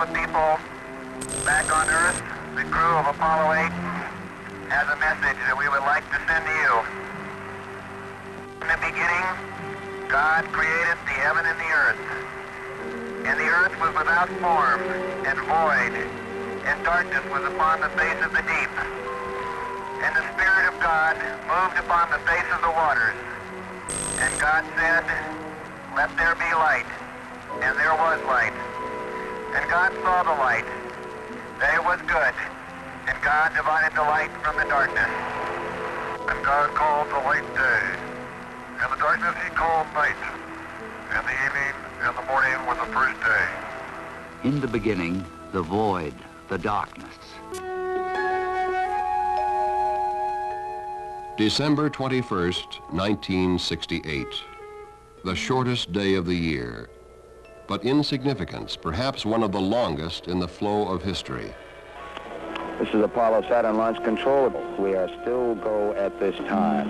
the people back on Earth, the crew of Apollo 8 has a message that we would like to send to you. In the beginning, God created the heaven and the earth. And the earth was without form and void, and darkness was upon the face of the deep. And the Spirit of God moved upon the face of the waters. And God said, "Let there be light." And there was light. And God saw the light, that it was good. And God divided the light from the darkness. And God called the light day, and the darkness he called night. And the evening and the morning was the first day. In the beginning, the void, the darkness. December 21st, 1968. The shortest day of the year, but in significance, perhaps one of the longest in the flow of history. This is Apollo Saturn Launch Control. We are still go at this time.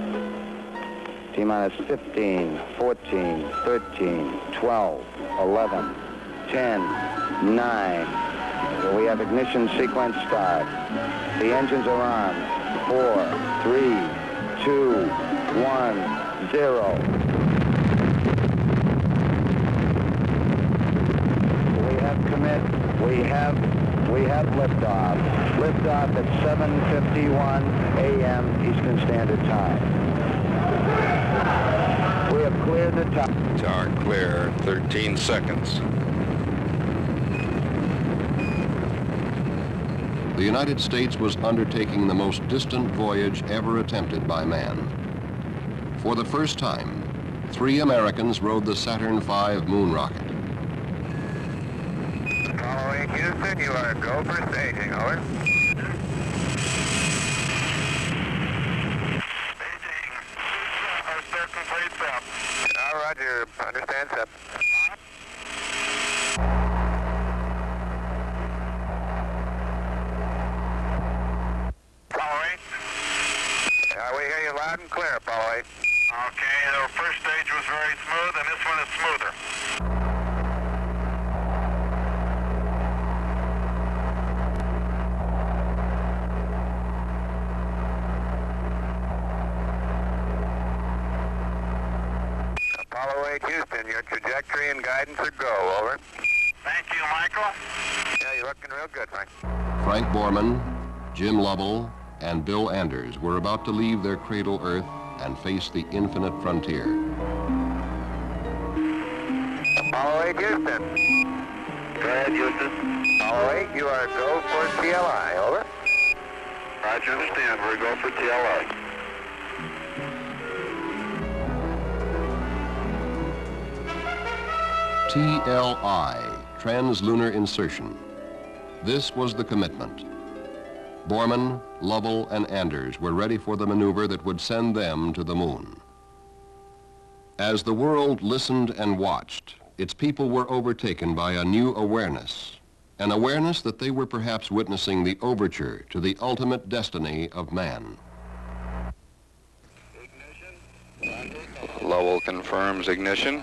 T-minus 15, 14, 13, 12, 11, 10, 9. We have ignition sequence start. The engines are on. 4, 3, 2, 1, 0. We have commit. We have liftoff. Liftoff at 7:51 a.m. Eastern Standard Time. We have cleared the top. Tower clear, 13 seconds. The United States was undertaking the most distant voyage ever attempted by man. For the first time, 3 Americans rode the Saturn V moon rocket. Apollo 8 Houston, you are go for staging, over. Staging. Our start complete, Sep. Roger, understand, Sep. Apollo 8. We hear you loud and clear, Apollo 8. Okay, the first stage was very smooth, and this one is smoother. Apollo 8 Houston, your trajectory and guidance are go, over. Thank you, Michael. Yeah, you're looking real good, Frank. Frank Borman, Jim Lovell, and Bill Anders were about to leave their cradle Earth and face the infinite frontier. Apollo 8 Houston. Go ahead, Houston. Apollo 8, you are go for TLI, over. Roger, understand. We're go for TLI. TLI, Translunar Insertion. This was the commitment. Borman, Lovell, and Anders were ready for the maneuver that would send them to the moon. As the world listened and watched, its people were overtaken by a new awareness, an awareness that they were perhaps witnessing the overture to the ultimate destiny of man. Lovell confirms ignition.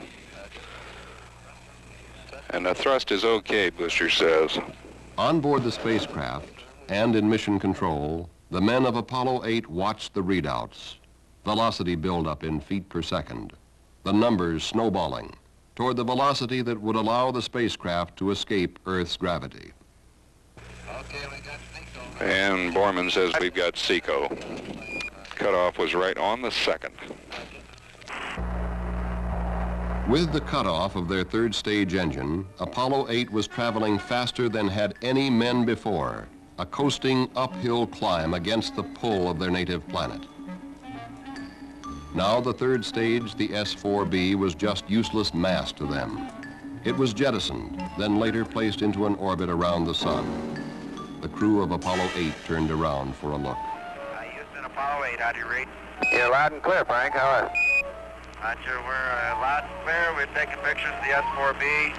And the thrust is okay, Booster says. On board the spacecraft and in mission control, the men of Apollo 8 watched the readouts. Velocity buildup in feet per second. The numbers snowballing toward the velocity that would allow the spacecraft to escape Earth's gravity. Okay, we got Seco. And Borman says we've got Seco. Cutoff was right on the second. With the cutoff of their third stage engine, Apollo 8 was traveling faster than had any men before, a coasting uphill climb against the pull of their native planet. Now the third stage, the S-4B, was just useless mass to them. It was jettisoned, then later placed into an orbit around the sun. The crew of Apollo 8 turned around for a look. Houston, Apollo 8, how do you read? You're loud and clear, Frank. How are you? Roger, we're loud and clear. We've taken pictures of the S-4B.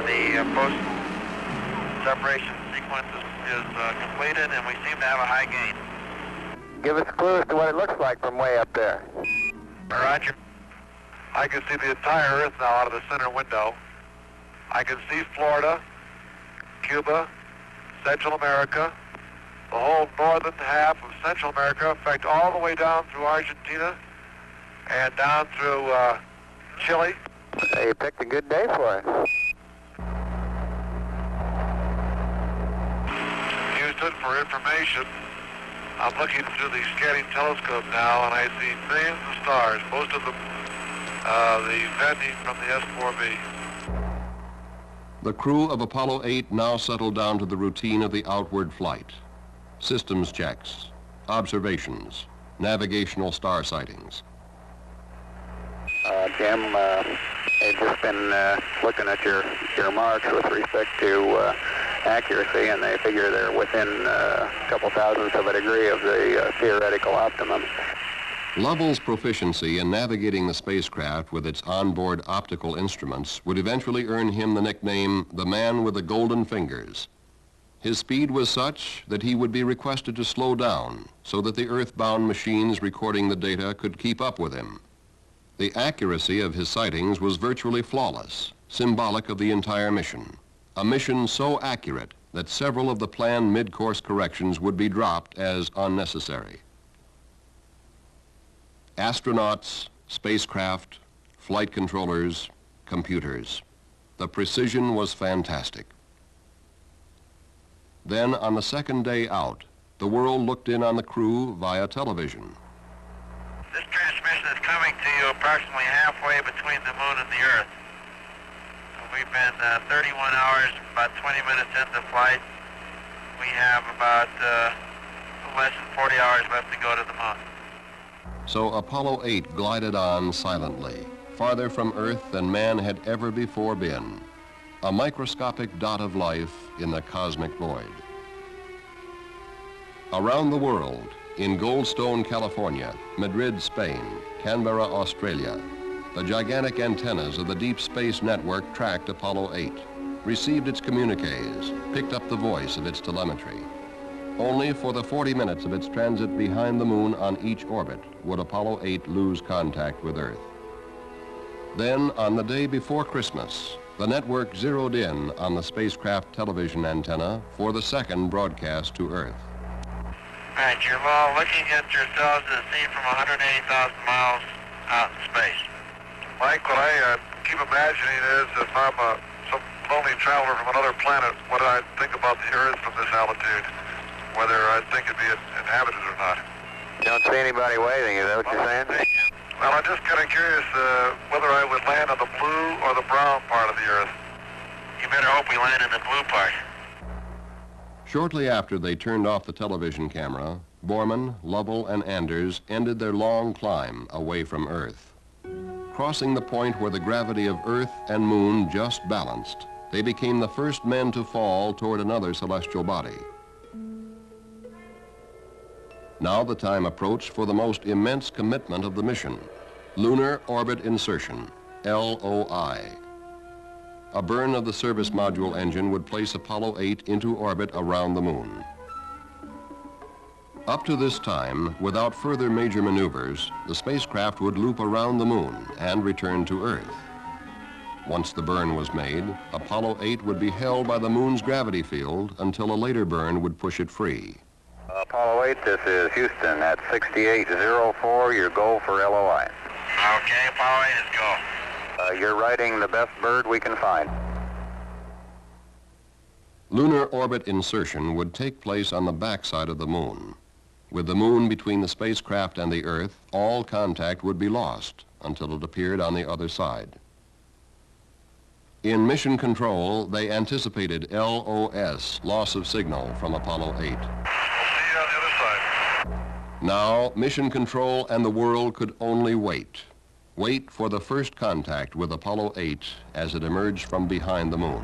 The post-separation sequence is completed, and we seem to have a high gain. Give us clues to what it looks like from way up there. Roger. I can see the entire Earth now out of the center window. I can see Florida. Cuba, Central America, the whole northern half of Central America, in fact, all the way down through Argentina and down through Chile. Hey, you picked a good day for it. Used it for information. I'm looking through the scanning telescope now, and I see millions of stars, most of them descending from the S-4B. The crew of Apollo 8 now settled down to the routine of the outward flight. Systems checks, observations, navigational star sightings. Jim, I've just been looking at your marks with respect to accuracy, and they figure they're within a couple thousandths of a degree of the theoretical optimum. Lovell's proficiency in navigating the spacecraft with its onboard optical instruments would eventually earn him the nickname the man with the golden fingers. His speed was such that he would be requested to slow down so that the earthbound machines recording the data could keep up with him. The accuracy of his sightings was virtually flawless, symbolic of the entire mission. A mission so accurate that several of the planned mid-course corrections would be dropped as unnecessary. Astronauts, spacecraft, flight controllers, computers. The precision was fantastic. Then, on the second day out, the world looked in on the crew via television. This transmission is coming to you approximately halfway between the moon and the Earth. We've been 31 hours, about 20 minutes into flight. We have about less than 40 hours left to go to the moon. So Apollo 8 glided on silently, farther from Earth than man had ever before been, a microscopic dot of life in the cosmic void. Around the world, in Goldstone, California, Madrid, Spain, Canberra, Australia, the gigantic antennas of the Deep Space Network tracked Apollo 8, received its communiques, picked up the voice of its telemetry. Only for the 40 minutes of its transit behind the moon on each orbit would Apollo 8 lose contact with Earth. Then, on the day before Christmas, the network zeroed in on the spacecraft television antenna for the second broadcast to Earth. All right, you're all looking at yourselves as seen from 180,000 miles out in space. Mike, what I keep imagining is if I'm some lonely traveler from another planet, what do I think about the Earth from this altitude? Whether I think it'd be inhabited or not. You don't see anybody waving, is that what you're saying? Well, I'm just kind of curious whether I would land on the blue or the brown part of the Earth. You better hope we land in the blue part. Shortly after they turned off the television camera, Borman, Lovell, and Anders ended their long climb away from Earth. Crossing the point where the gravity of Earth and Moon just balanced, they became the first men to fall toward another celestial body. Now the time approached for the most immense commitment of the mission, Lunar Orbit Insertion, LOI. A burn of the service module engine would place Apollo 8 into orbit around the moon. Up to this time, without further major maneuvers, the spacecraft would loop around the moon and return to Earth. Once the burn was made, Apollo 8 would be held by the moon's gravity field until a later burn would push it free. Apollo 8, this is Houston at 6804, your goal for LOI. Okay, Apollo 8 is go. You're riding the best bird we can find. Lunar orbit insertion would take place on the backside of the moon. With the moon between the spacecraft and the Earth, all contact would be lost until it appeared on the other side. In mission control, they anticipated LOS, loss of signal from Apollo 8. We'll see you on the other side. Now, mission control and the world could only wait. Wait for the first contact with Apollo 8 as it emerged from behind the moon.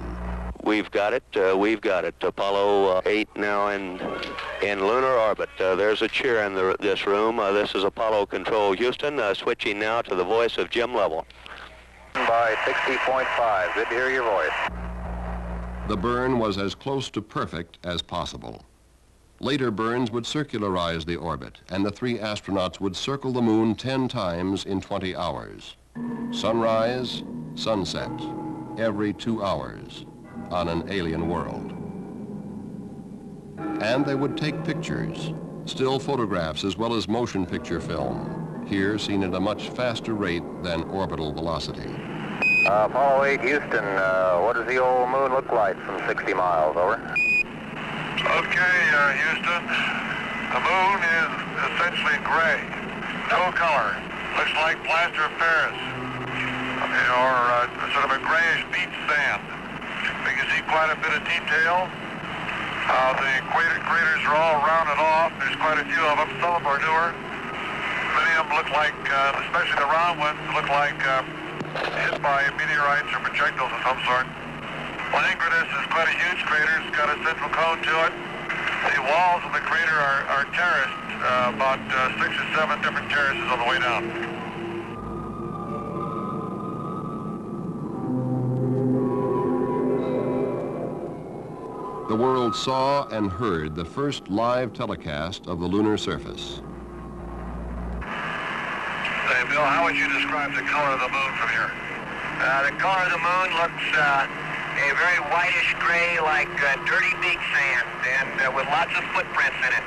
We've got it. Apollo 8 now in lunar orbit. There's a cheer in this room. This is Apollo Control Houston, switching now to the voice of Jim Lovell. By 60.5, good to hear your voice. The burn was as close to perfect as possible. Later burns would circularize the orbit, and the three astronauts would circle the moon 10 times in 20 hours. Sunrise, sunset, every 2 hours on an alien world. And they would take pictures, still photographs as well as motion picture film, here seen at a much faster rate than orbital velocity. Apollo 8, Houston, what does the old moon look like from 60 miles, over? Okay, Houston. The moon is essentially gray. No color. Looks like plaster of Paris. Or sort of a grayish beach sand. We can see quite a bit of detail. The craters are all rounded off. There's quite a few of them. Some of them are newer. Many of them look like, especially the round ones, look like hit by meteorites or projectiles of some sort. Langrenus is quite a huge crater. It's got a central cone to it. The walls of the crater are terraced, about 6 or 7 different terraces on the way down. The world saw and heard the first live telecast of the lunar surface. Hey, Bill, how would you describe the color of the moon from here? The color of the moon looks a very whitish gray, like dirty beach sand, and with lots of footprints in it.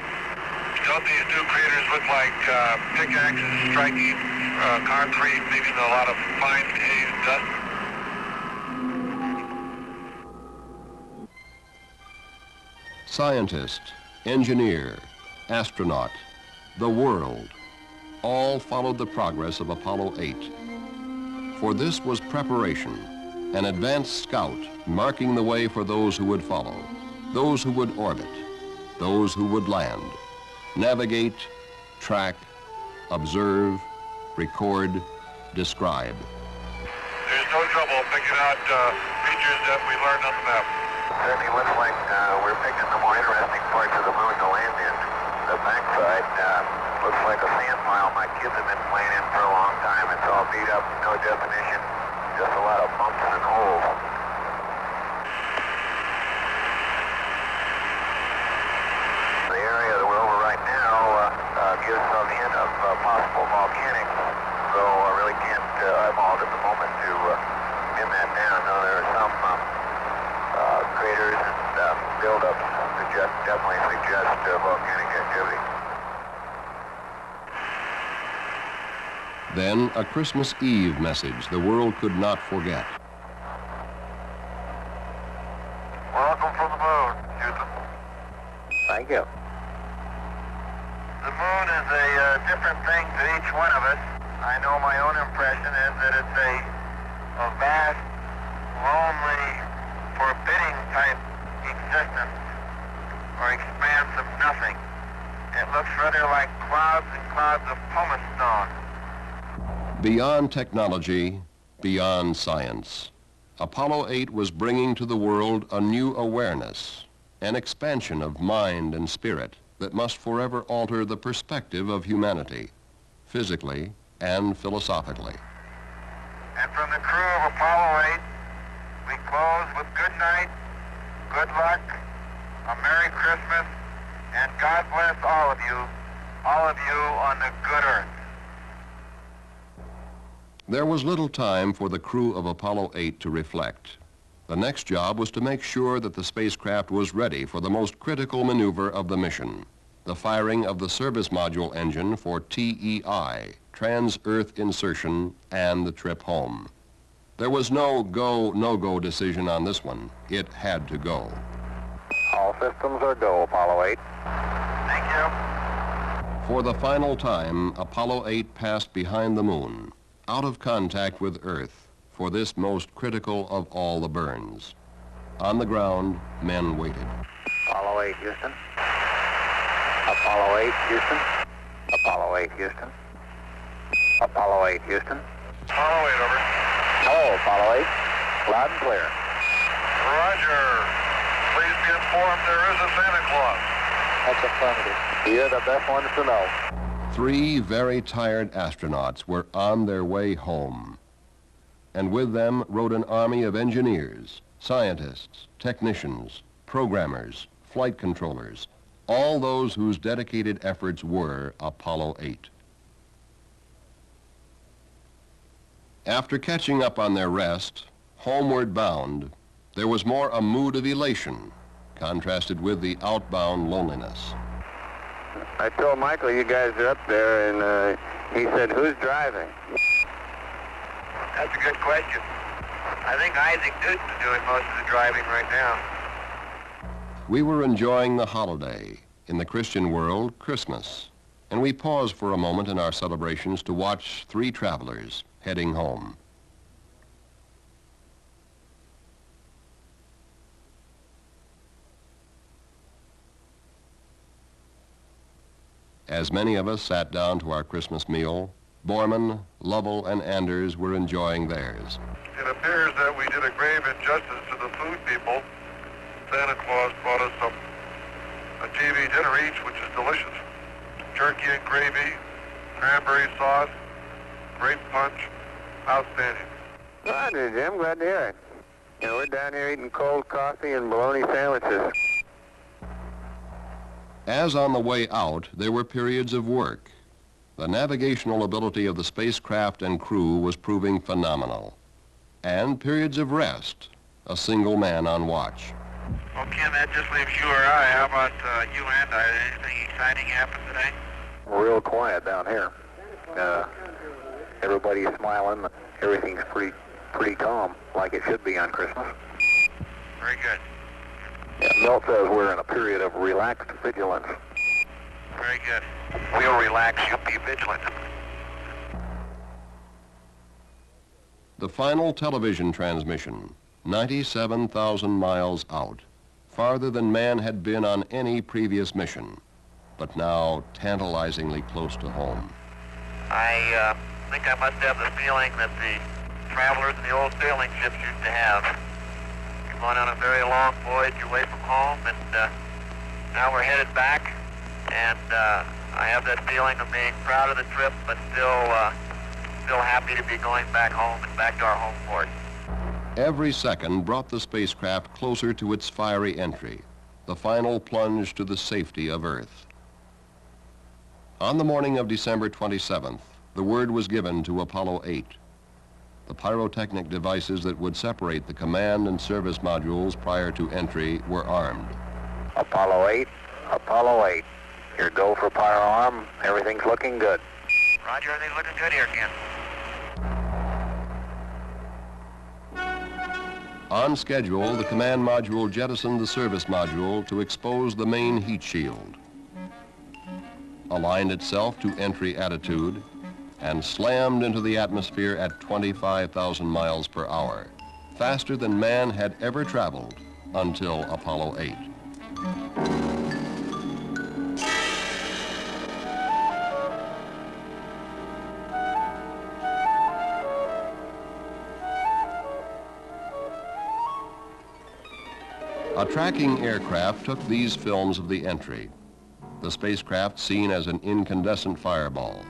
Don't these new craters look like pickaxes striking concrete, leaving a lot of fine haze and dust? Scientist, engineer, astronaut, the world, all followed the progress of Apollo 8. For this was preparation, an advanced scout marking the way for those who would follow, those who would orbit, those who would land, navigate, track, observe, record, describe. There's no trouble picking out features that we learned on the map. Certainly looks like we're picking the more interesting parts of the moon to land in. The backside looks like a sand pile my kids have been playing in for a long time. It's all beat up, no definition, just a lot of bumps and holes. The area that we're over right now gives a hint of possible volcanics, so I really can't eyeball it at the moment to pin that down. No, there are some craters and buildups definitely suggest volcanic activity. Then a Christmas Eve message the world could not forget. Welcome from the moon, Houston. Thank you. The moon is a different thing to each one of us. I know my own impression is that it's a vast, lonely, forbidding type existence or expanse of nothing. It looks rather like clouds and clouds of pumice stone. Beyond technology, beyond science, Apollo 8 was bringing to the world a new awareness, an expansion of mind and spirit that must forever alter the perspective of humanity, physically and philosophically. And from the crew of Apollo 8, we close with good night, good luck, a Merry Christmas, and God bless all of you on the good earth. There was little time for the crew of Apollo 8 to reflect. The next job was to make sure that the spacecraft was ready for the most critical maneuver of the mission, the firing of the service module engine for TEI, trans-Earth insertion, and the trip home. There was no go, no-go decision on this one. It had to go. All systems are go, Apollo 8. Thank you. For the final time, Apollo 8 passed behind the moon, out of contact with Earth, for this most critical of all the burns. On the ground, men waited. Apollo 8, Houston. Apollo 8, Houston. Apollo 8, Houston. Apollo 8, Houston. Apollo 8, over. Hello, Apollo 8. Loud and clear. Roger. Please be informed there is a Santa Claus. That's affirmative. You're the best ones to know. 3 very tired astronauts were on their way home. And with them rode an army of engineers, scientists, technicians, programmers, flight controllers, all those whose dedicated efforts were Apollo 8. After catching up on their rest, homeward bound, there was more a mood of elation, contrasted with the outbound loneliness. I told Michael you guys are up there, and he said, who's driving? That's a good question. I think Isaac Newton's doing most of the driving right now. We were enjoying the holiday, in the Christian world, Christmas, and we paused for a moment in our celebrations to watch three travelers heading home. As many of us sat down to our Christmas meal, Borman, Lovell, and Anders were enjoying theirs. It appears that we did a grave injustice to the food people. Santa Claus brought us a TV dinner each, which is delicious. Turkey and gravy, cranberry sauce, grape punch, outstanding. Hi, Jim. Glad to hear it. You know, we're down here eating cold coffee and bologna sandwiches. As on the way out, there were periods of work. The navigational ability of the spacecraft and crew was proving phenomenal. And periods of rest, a single man on watch. Well, Kim, that just leaves you or I. How about you and I? Anything exciting happen today? Real quiet down here. Everybody's smiling. Everything's pretty calm, like it should be on Christmas. Very good. Yeah, Milt says we're in a period of relaxed vigilance. Very good. We'll relax. You be vigilant. The final television transmission, 97,000 miles out, farther than man had been on any previous mission, but now tantalizingly close to home. I think I must have the feeling that the travelers in the old sailing ships used to have. We've gone on a very long voyage away from home, and now we're headed back, and I have that feeling of being proud of the trip, but still happy to be going back home and back to our home port. Every second brought the spacecraft closer to its fiery entry, the final plunge to the safety of Earth. On the morning of December 27th, the word was given to Apollo 8. The pyrotechnic devices that would separate the command and service modules prior to entry were armed. Apollo 8, Apollo 8. Your go for pyro arm. Everything's looking good. Roger, everything's looking good here, Ken. On schedule, the command module jettisoned the service module to expose the main heat shield, aligned itself to entry attitude, and slammed into the atmosphere at 25,000 miles per hour, faster than man had ever traveled until Apollo 8. A tracking aircraft took these films of the entry, the spacecraft seen as an incandescent fireball.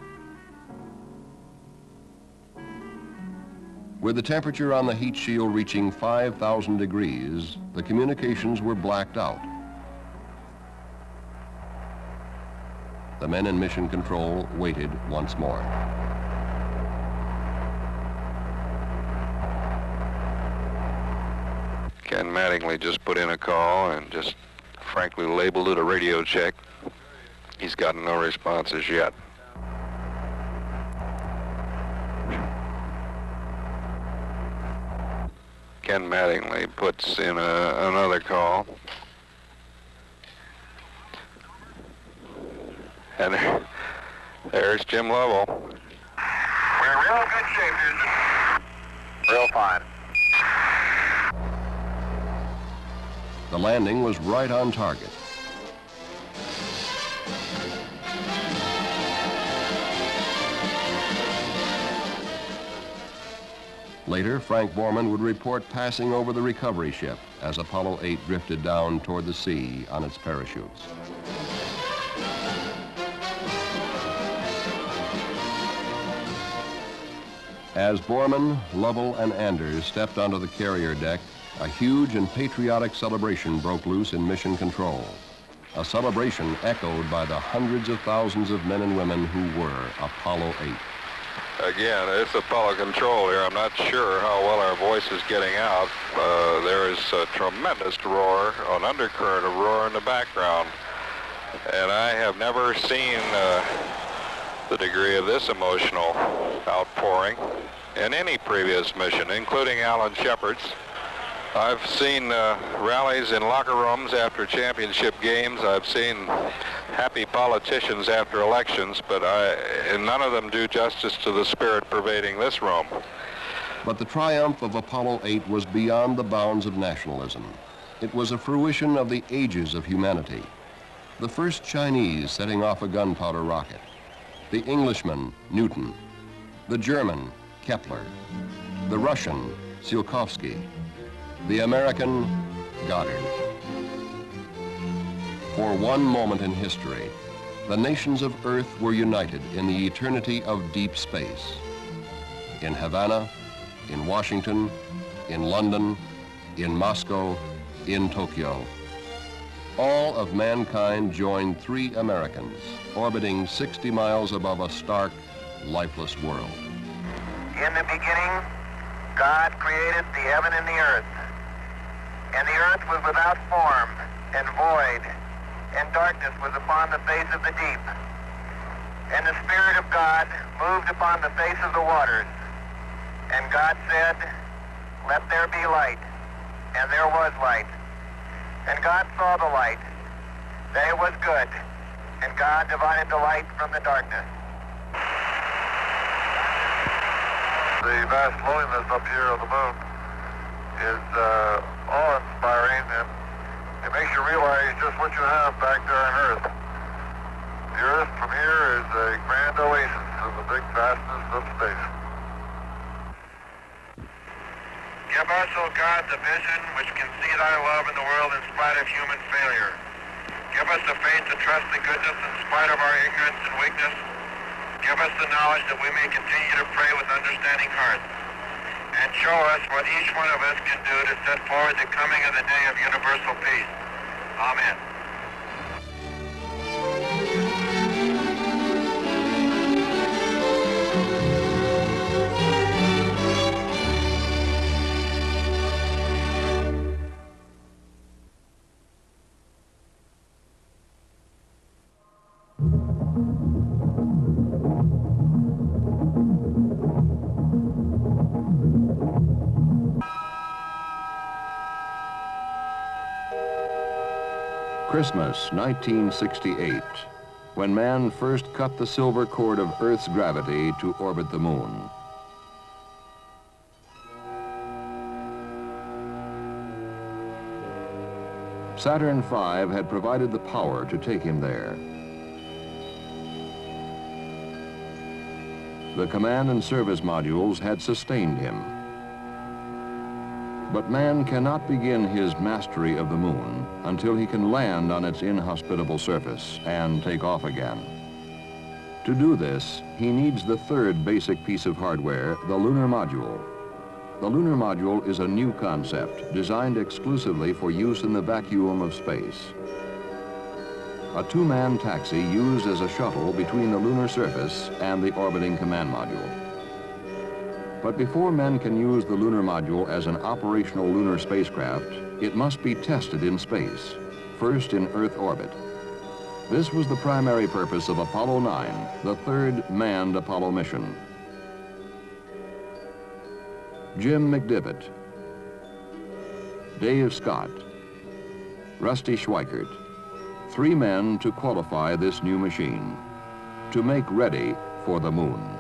With the temperature on the heat shield reaching 5,000 degrees, the communications were blacked out. The men in mission control waited once more. Ken Mattingly just put in a call and just frankly labeled it a radio check. He's gotten no responses yet. Ken Mattingly puts in another call. And there's Jim Lovell. We're in real good shape, Houston. Real fine. The landing was right on target. Later, Frank Borman would report passing over the recovery ship as Apollo 8 drifted down toward the sea on its parachutes. As Borman, Lovell, and Anders stepped onto the carrier deck, a huge and patriotic celebration broke loose in Mission Control. A celebration echoed by the hundreds of thousands of men and women who were Apollo 8. Again, it's Apollo Control here. I'm not sure how well our voice is getting out. There is a tremendous roar, an undercurrent of roar in the background. And I have never seen the degree of this emotional outpouring in any previous mission, including Alan Shepard's. I've seen rallies in locker rooms after championship games. I've seen happy politicians after elections, but none of them do justice to the spirit pervading this room. But the triumph of Apollo 8 was beyond the bounds of nationalism. It was a fruition of the ages of humanity. The first Chinese setting off a gunpowder rocket, the Englishman, Newton, the German, Kepler, the Russian, Tsiolkovsky, the American, Goddard. For one moment in history, the nations of Earth were united in the eternity of deep space. In Havana, in Washington, in London, in Moscow, in Tokyo. All of mankind joined 3 Americans, orbiting 60 miles above a stark, lifeless world. In the beginning, God created the heaven and the earth. And the earth was without form and void, and darkness was upon the face of the deep. And the Spirit of God moved upon the face of the waters. And God said, "Let there be light." And there was light. And God saw the light, that it was good. And God divided the light from the darkness. The vast loneliness up here on the moon is awe-inspiring, and it makes you realize just what you have back there on Earth. The Earth from here is a grand oasis in the big vastness of space. Give us, O God, the vision which can see thy love in the world in spite of human failure. Give us the faith to trust the goodness in spite of our ignorance and weakness. Give us the knowledge that we may continue to pray with understanding hearts. And show us what each one of us can do to set forward the coming of the day of universal peace. Amen. Christmas, 1968, when man first cut the silver cord of Earth's gravity to orbit the moon. Saturn V had provided the power to take him there. The command and service modules had sustained him. But man cannot begin his mastery of the moon until he can land on its inhospitable surface and take off again. To do this, he needs the third basic piece of hardware, the lunar module. The lunar module is a new concept designed exclusively for use in the vacuum of space. A 2-man taxi used as a shuttle between the lunar surface and the orbiting command module. But before men can use the lunar module as an operational lunar spacecraft, it must be tested in space, first in Earth orbit. This was the primary purpose of Apollo 9, the 3rd manned Apollo mission. Jim McDivitt, Dave Scott, Rusty Schweikert, 3 men to qualify this new machine, to make ready for the moon.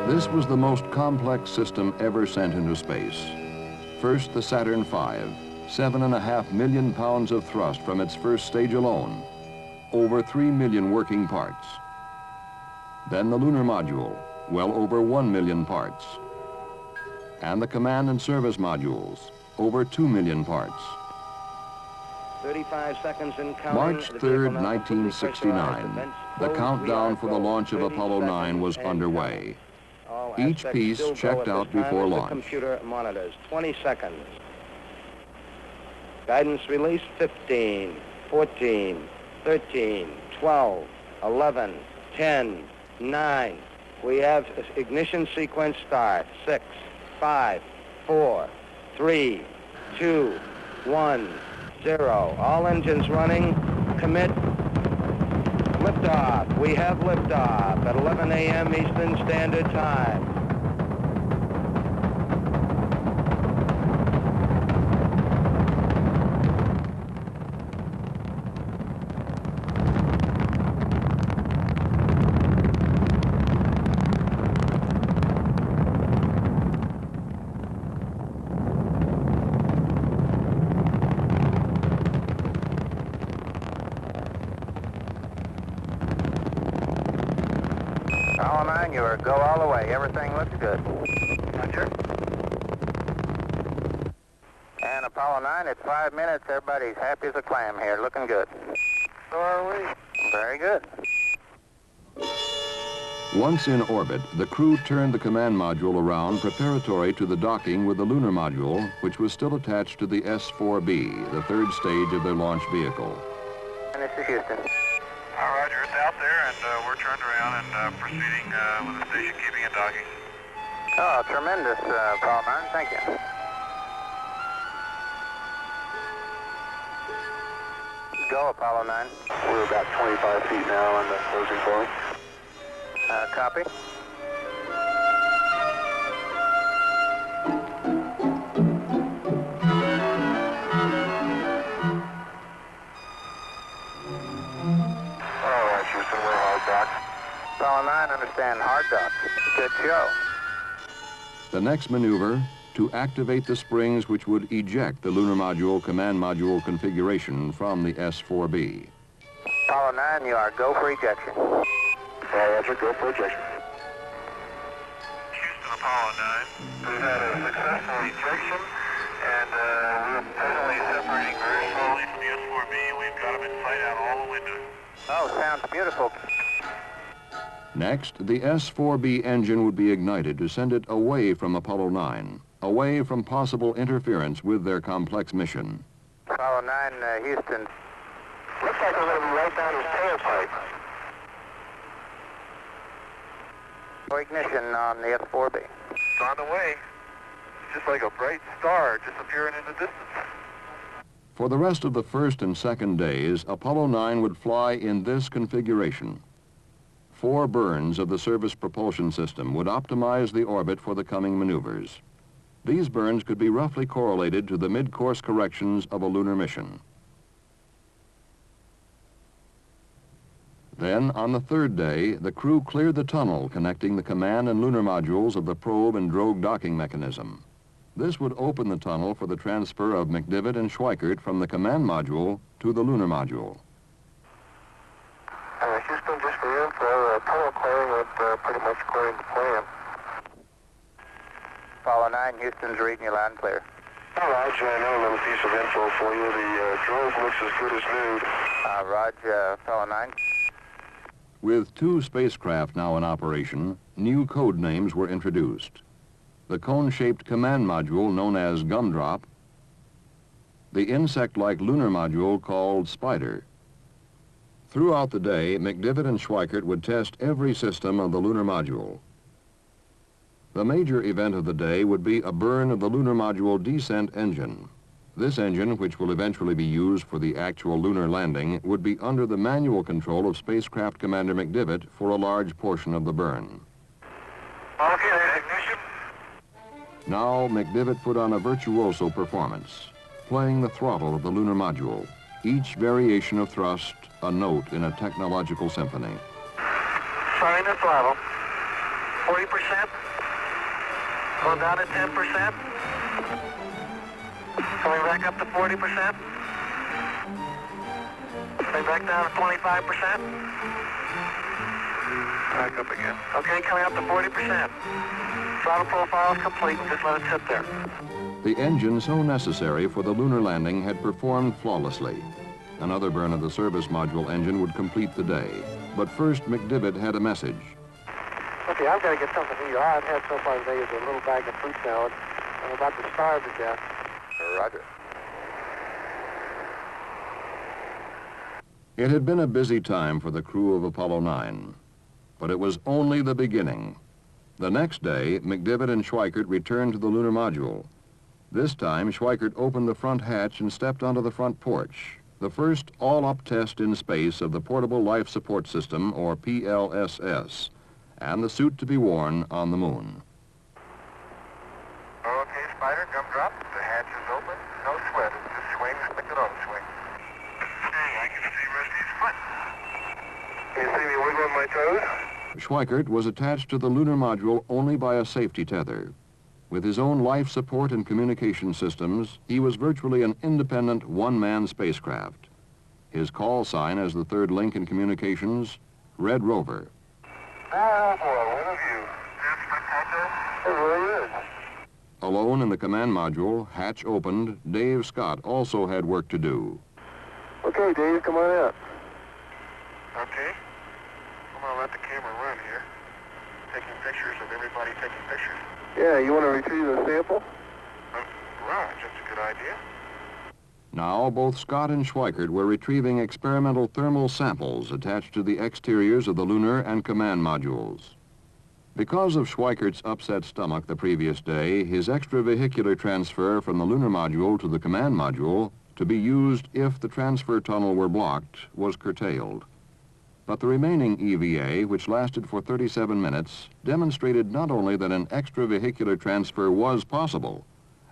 This was the most complex system ever sent into space. First, the Saturn V, 7.5 million pounds of thrust from its first stage alone, over 3 million working parts. Then the lunar module, well over 1 million parts. And the command and service modules, over 2 million parts. 35 seconds in counting. March 3rd, 1969, the countdown for the launch of Apollo 9 was underway. Each Aspect piece still go checked at out this time before with the launch. computer monitors. 20 seconds. Guidance release 15, 14, 13, 12, 11, 10, 9. We have ignition sequence start. 6, 5, 4, 3, 2, 1, 0. All engines running. Commit. Liftoff. We have liftoff at 11 a.m. Eastern Standard Time. Apollo 9, you are go all the way. Everything looks good. Roger. And Apollo 9, it's 5 minutes. Everybody's happy as a clam here. Looking good. So are we. Very good. Once in orbit, the crew turned the command module around preparatory to the docking with the lunar module, which was still attached to the S-4B, the third stage of their launch vehicle. And this is Houston. Roger, it's out there, and we're turned around and proceeding with the station keeping it docking. Oh, tremendous, Apollo 9. Thank you. Go, Apollo 9. We're about 25 feet now on the closing point. Copy. All right, Houston, we're hard docked. Apollo 9, understand hard dock. Good show. The next maneuver, to activate the springs which would eject the lunar module command module configuration from the S-4B. Apollo 9, you are go for ejection. Roger, go for ejection. Houston, Apollo 9. We've had a successful ejection, and we're presently separating very slowly from the S-4B. We've got them in sight out all the windows. Oh, sounds beautiful. Next, the S-4B engine would be ignited to send it away from Apollo 9, away from possible interference with their complex mission. Apollo 9, Houston. Looks like we're going to be right down his tailpipe. Ignition on the S-4B. It's on the way. It's just like a bright star disappearing in the distance. For the rest of the first and second days, Apollo 9 would fly in this configuration. 4 burns of the service propulsion system would optimize the orbit for the coming maneuvers. These burns could be roughly correlated to the mid-course corrections of a lunar mission. Then, on the third day, the crew cleared the tunnel connecting the command and lunar modules of the probe and drogue docking mechanism. This would open the tunnel for the transfer of McDivitt and Schweikert from the command module to the lunar module. Houston, just for your info, tunnel clearing went pretty much according to plan. Apollo 9, Houston's reading you loud and clear. Roger, I know another piece of info for you. The drogue looks as good as new. Roger, Apollo 9. With 2 spacecraft now in operation, new code names were introduced. The cone-shaped command module known as Gumdrop, the insect-like lunar module called Spider. Throughout the day, McDivitt and Schweikert would test every system of the lunar module. The major event of the day would be a burn of the lunar module descent engine. This engine, which will eventually be used for the actual lunar landing, would be under the manual control of Spacecraft Commander McDivitt for a large portion of the burn. Okay, there's ignition. Now, McDivitt put on a virtuoso performance, playing the throttle of the lunar module, each variation of thrust a note in a technological symphony. Starting the throttle. 40%. Go down to 10%. Coming back up to 40%. Coming back down to 25%. Back up again. Okay, coming up to 40%. Throttle profile is complete. Just let it sit there. The engine so necessary for the lunar landing had performed flawlessly. Another burn of the service module engine would complete the day. But first, McDivitt had a message. Okay, I've got to get something to eat. All I've had so far today is a little bag of fruit salad. I'm about to starve to death. Roger. It had been a busy time for the crew of Apollo 9, but it was only the beginning. The next day, McDivitt and Schweikert returned to the lunar module. This time, Schweikert opened the front hatch and stepped onto the front porch, the first all-up test in space of the Portable Life Support System, or PLSS, and the suit to be worn on the moon. Okay, Spider, gum drop. The hatch is open. No sweat. It just swings like it ought to swing. Hey, I can see Rusty's foot. Can you see me wiggling my toes? Schweikert was attached to the lunar module only by a safety tether. With his own life support and communication systems, he was virtually an independent one-man spacecraft. His call sign as the third link in communications, Red Rover. Oh, boy, what a view. That's spectacular. It really is. Alone in the command module, hatch opened, Dave Scott also had work to do. Okay, Dave, come on out. Okay. I'm going to let the camera run here. Taking pictures of everybody taking pictures. Yeah, you want to retrieve a sample? Right, that's a good idea. Now, both Scott and Schweikert were retrieving experimental thermal samples attached to the exteriors of the lunar and command modules. Because of Schweikert's upset stomach the previous day, his extravehicular transfer from the lunar module to the command module, to be used if the transfer tunnel were blocked, was curtailed. But the remaining EVA, which lasted for 37 minutes, demonstrated not only that an extravehicular transfer was possible,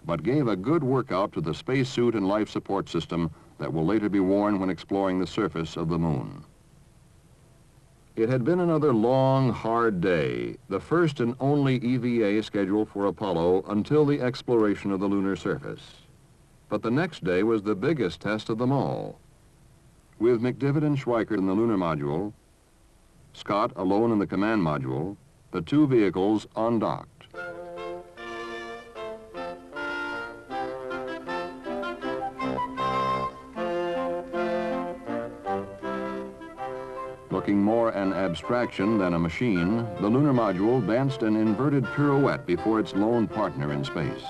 but gave a good workout to the spacesuit and life support system that will later be worn when exploring the surface of the moon. It had been another long, hard day, the first and only EVA scheduled for Apollo until the exploration of the lunar surface. But the next day was the biggest test of them all. With McDivitt and Schweikert in the lunar module, Scott alone in the command module, the two vehicles undocked. Looking more an abstraction than a machine, the lunar module danced an inverted pirouette before its lone partner in space.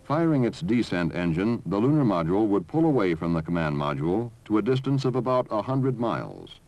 Firing its descent engine, the lunar module would pull away from the command module to a distance of about 100 miles.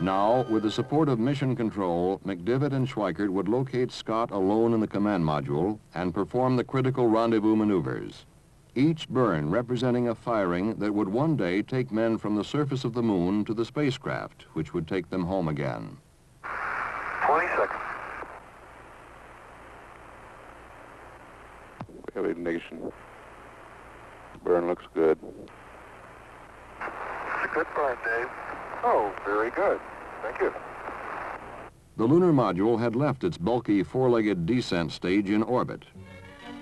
Now, with the support of Mission Control, McDivitt and Schweikert would locate Scott alone in the command module and perform the critical rendezvous maneuvers, each burn representing a firing that would one day take men from the surface of the moon to the spacecraft, which would take them home again. 20 seconds. We have ignition. Burn looks good. It's a good burn, Dave. Oh, very good. Thank you. The lunar module had left its bulky four-legged descent stage in orbit.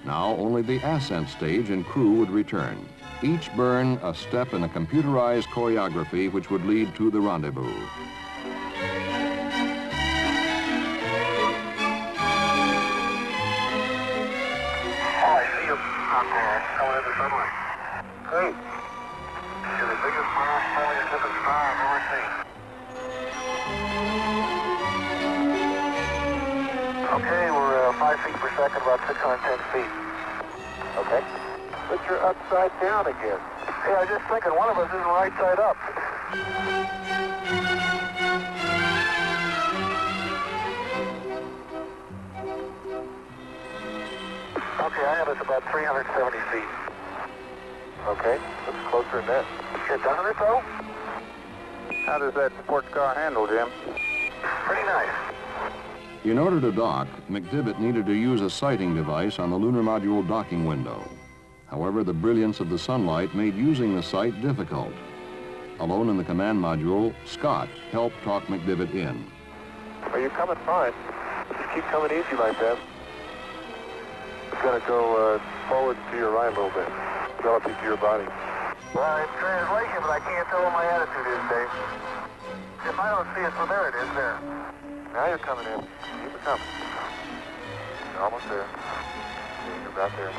Now only the ascent stage and crew would return. Each burn a step in a computerized choreography which would lead to the rendezvous. Oh, I see you out there coming into sunlight. Great. You're the biggest blast falling into the sky I've ever seen. Okay, we're 5 feet per second, about 610 feet. Okay. But you're upside down again. Hey, I was just thinking, one of us isn't right side up. see I have us about 370 feet. Okay, looks closer than that. Doesn't it though? How does that sports car handle, Jim? Pretty nice. In order to dock, McDivitt needed to use a sighting device on the lunar module docking window. However, the brilliance of the sunlight made using the sight difficult. Alone in the command module, Scott helped talk McDivitt in. Well, you're coming fine. Just keep coming easy like that. It's going to go forward to your right a little bit, relative to your body. Well, it's translation, but I can't tell what my attitude is, Dave. If I don't see it, so there it is, there. Now you're coming in. Keep it coming. You're almost there. You're about there.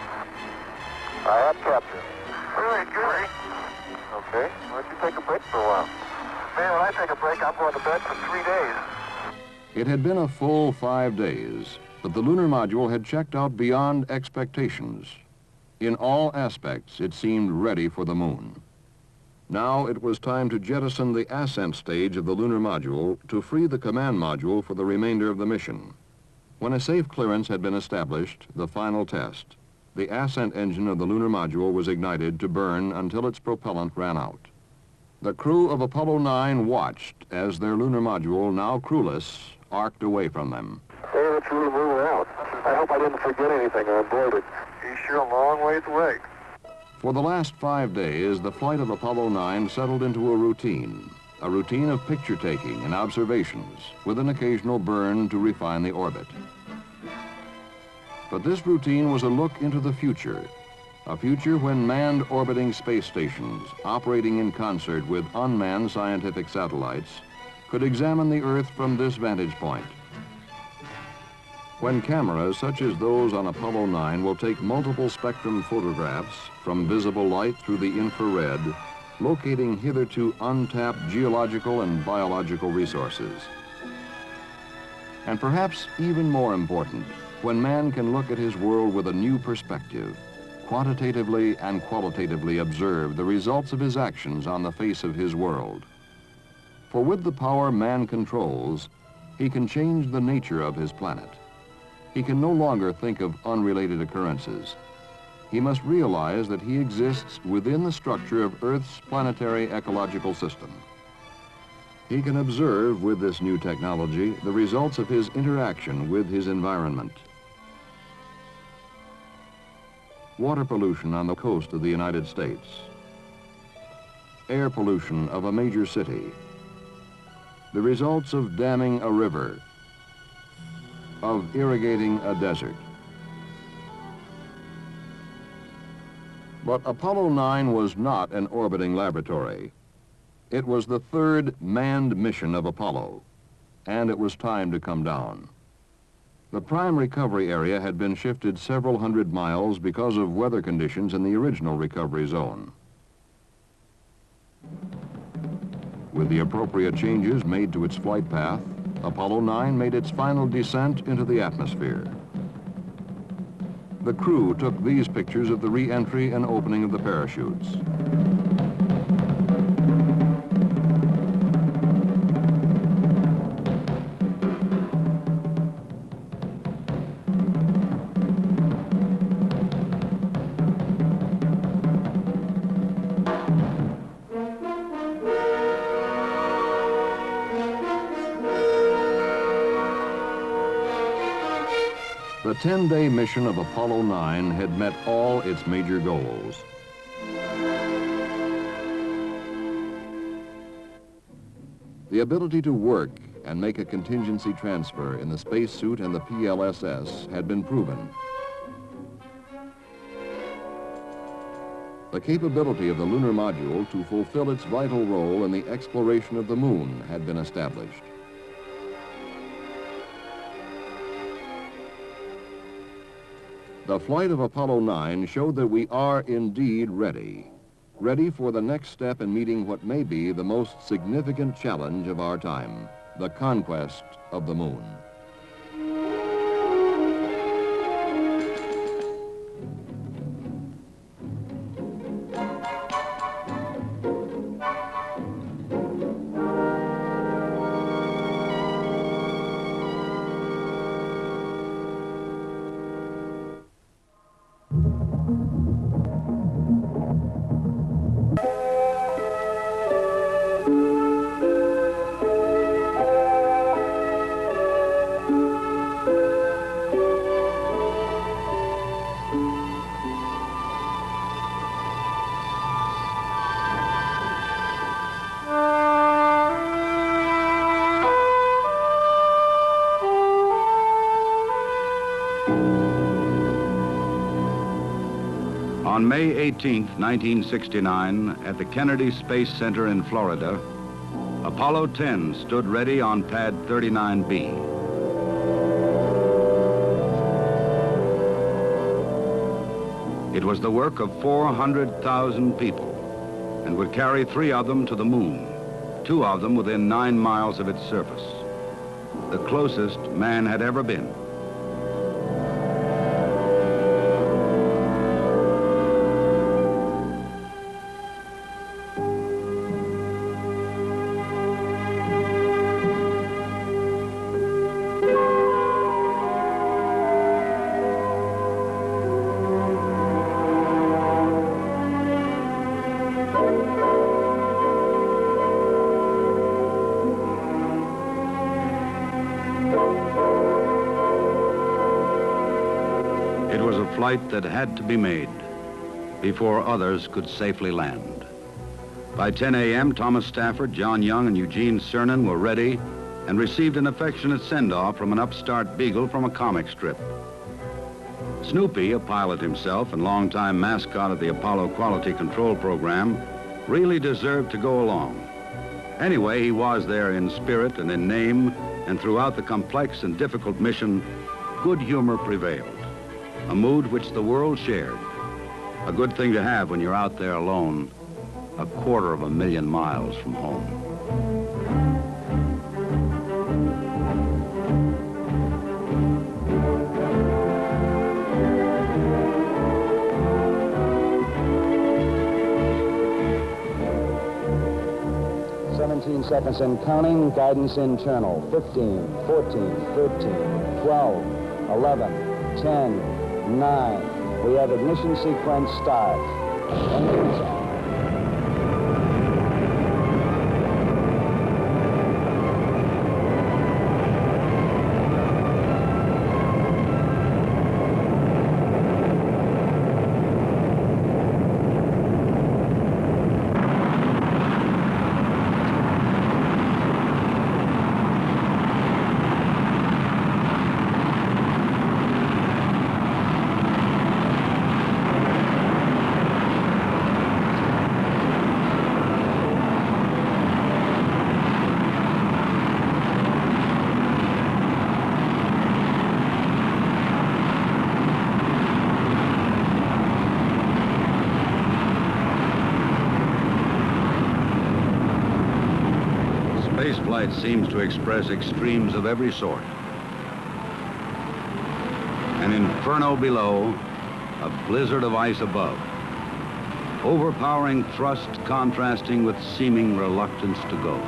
I have captured. Really good. Okay. Why don't you take a break for a while? Man, when I take a break, I'm going to bed for 3 days. It had been a full 5 days, but the lunar module had checked out beyond expectations. In all aspects, it seemed ready for the moon. Now it was time to jettison the ascent stage of the lunar module to free the command module for the remainder of the mission. When a safe clearance had been established, the final test, the ascent engine of the lunar module was ignited to burn until its propellant ran out. The crew of Apollo 9 watched as their lunar module, now crewless, arced away from them. Hey, let's really move it out. I hope I didn't forget anything on board it. He's sure a long ways away. For the last 5 days, the flight of Apollo 9 settled into a routine of picture-taking and observations, with an occasional burn to refine the orbit. But this routine was a look into the future, a future when manned orbiting space stations, operating in concert with unmanned scientific satellites, could examine the Earth from this vantage point. When cameras such as those on Apollo 9 will take multiple spectrum photographs from visible light through the infrared, locating hitherto untapped geological and biological resources. And perhaps even more important, when man can look at his world with a new perspective, quantitatively and qualitatively observe the results of his actions on the face of his world. For with the power man controls, he can change the nature of his planet. He can no longer think of unrelated occurrences. He must realize that he exists within the structure of Earth's planetary ecological system. He can observe with this new technology the results of his interaction with his environment. Water pollution on the coast of the United States. Air pollution of a major city. The results of damming a river, of irrigating a desert. But Apollo 9 was not an orbiting laboratory. It was the third manned mission of Apollo, and it was time to come down. The prime recovery area had been shifted several hundred miles because of weather conditions in the original recovery zone. With the appropriate changes made to its flight path, Apollo 9 made its final descent into the atmosphere. The crew took these pictures of the re-entry and opening of the parachutes. The 10-day mission of Apollo 9 had met all its major goals. The ability to work and make a contingency transfer in the spacesuit and the PLSS had been proven. The capability of the lunar module to fulfill its vital role in the exploration of the moon had been established. The flight of Apollo 9 showed that we are indeed ready for the next step in meeting what may be the most significant challenge of our time, the conquest of the moon. On May 18, 1969, at the Kennedy Space Center in Florida, Apollo 10 stood ready on pad 39B. It was the work of 400,000 people and would carry 3 of them to the moon, 2 of them within 9 miles of its surface, the closest man had ever been. It was a flight that had to be made before others could safely land. By 10 a.m., Thomas Stafford, John Young, and Eugene Cernan were ready and received an affectionate send-off from an upstart beagle from a comic strip. Snoopy, a pilot himself and longtime mascot of the Apollo Quality Control Program, really deserved to go along. Anyway, he was there in spirit and in name, and throughout the complex and difficult mission, good humor prevailed, a mood which the world shared, a good thing to have when you're out there alone, 250,000 miles from home. Seconds and counting. Guidance internal. 15, 14, 13, 12, 11, 10, 9. We have ignition sequence start. Engines on. Spaceflight seems to express extremes of every sort. An inferno below, a blizzard of ice above. Overpowering thrust contrasting with seeming reluctance to go.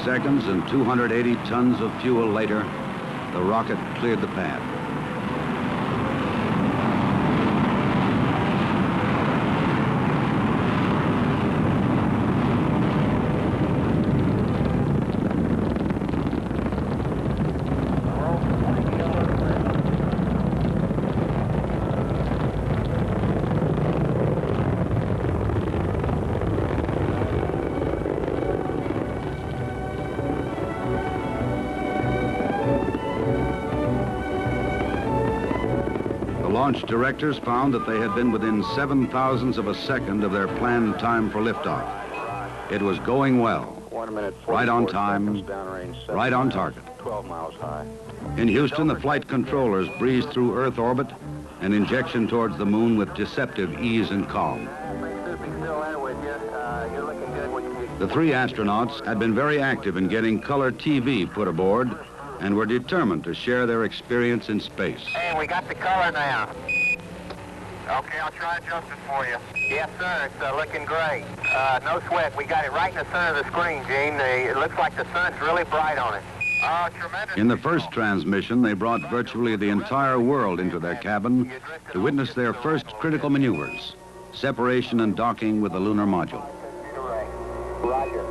Seconds and 280 tons of fuel later, the rocket cleared the pad. Launch directors found that they had been within 7,000ths of a second of their planned time for liftoff. It was going well. 1 minute, right on time, right on target. 12 miles high. In Houston, the flight controllers breezed through Earth orbit and injection towards the moon with deceptive ease and calm. The 3 astronauts had been very active in getting color TV put aboard and were determined to share their experience in space. Hey, we got the color now. Okay, I'll try adjusting for you. Yes, sir. It's looking great. No sweat. We got it right in the center of the screen, Gene. It looks like the sun's really bright on it. Tremendous. In the first transmission, they brought virtually the entire world into their cabin to witness their first critical maneuvers, separation and docking with the lunar module. Roger.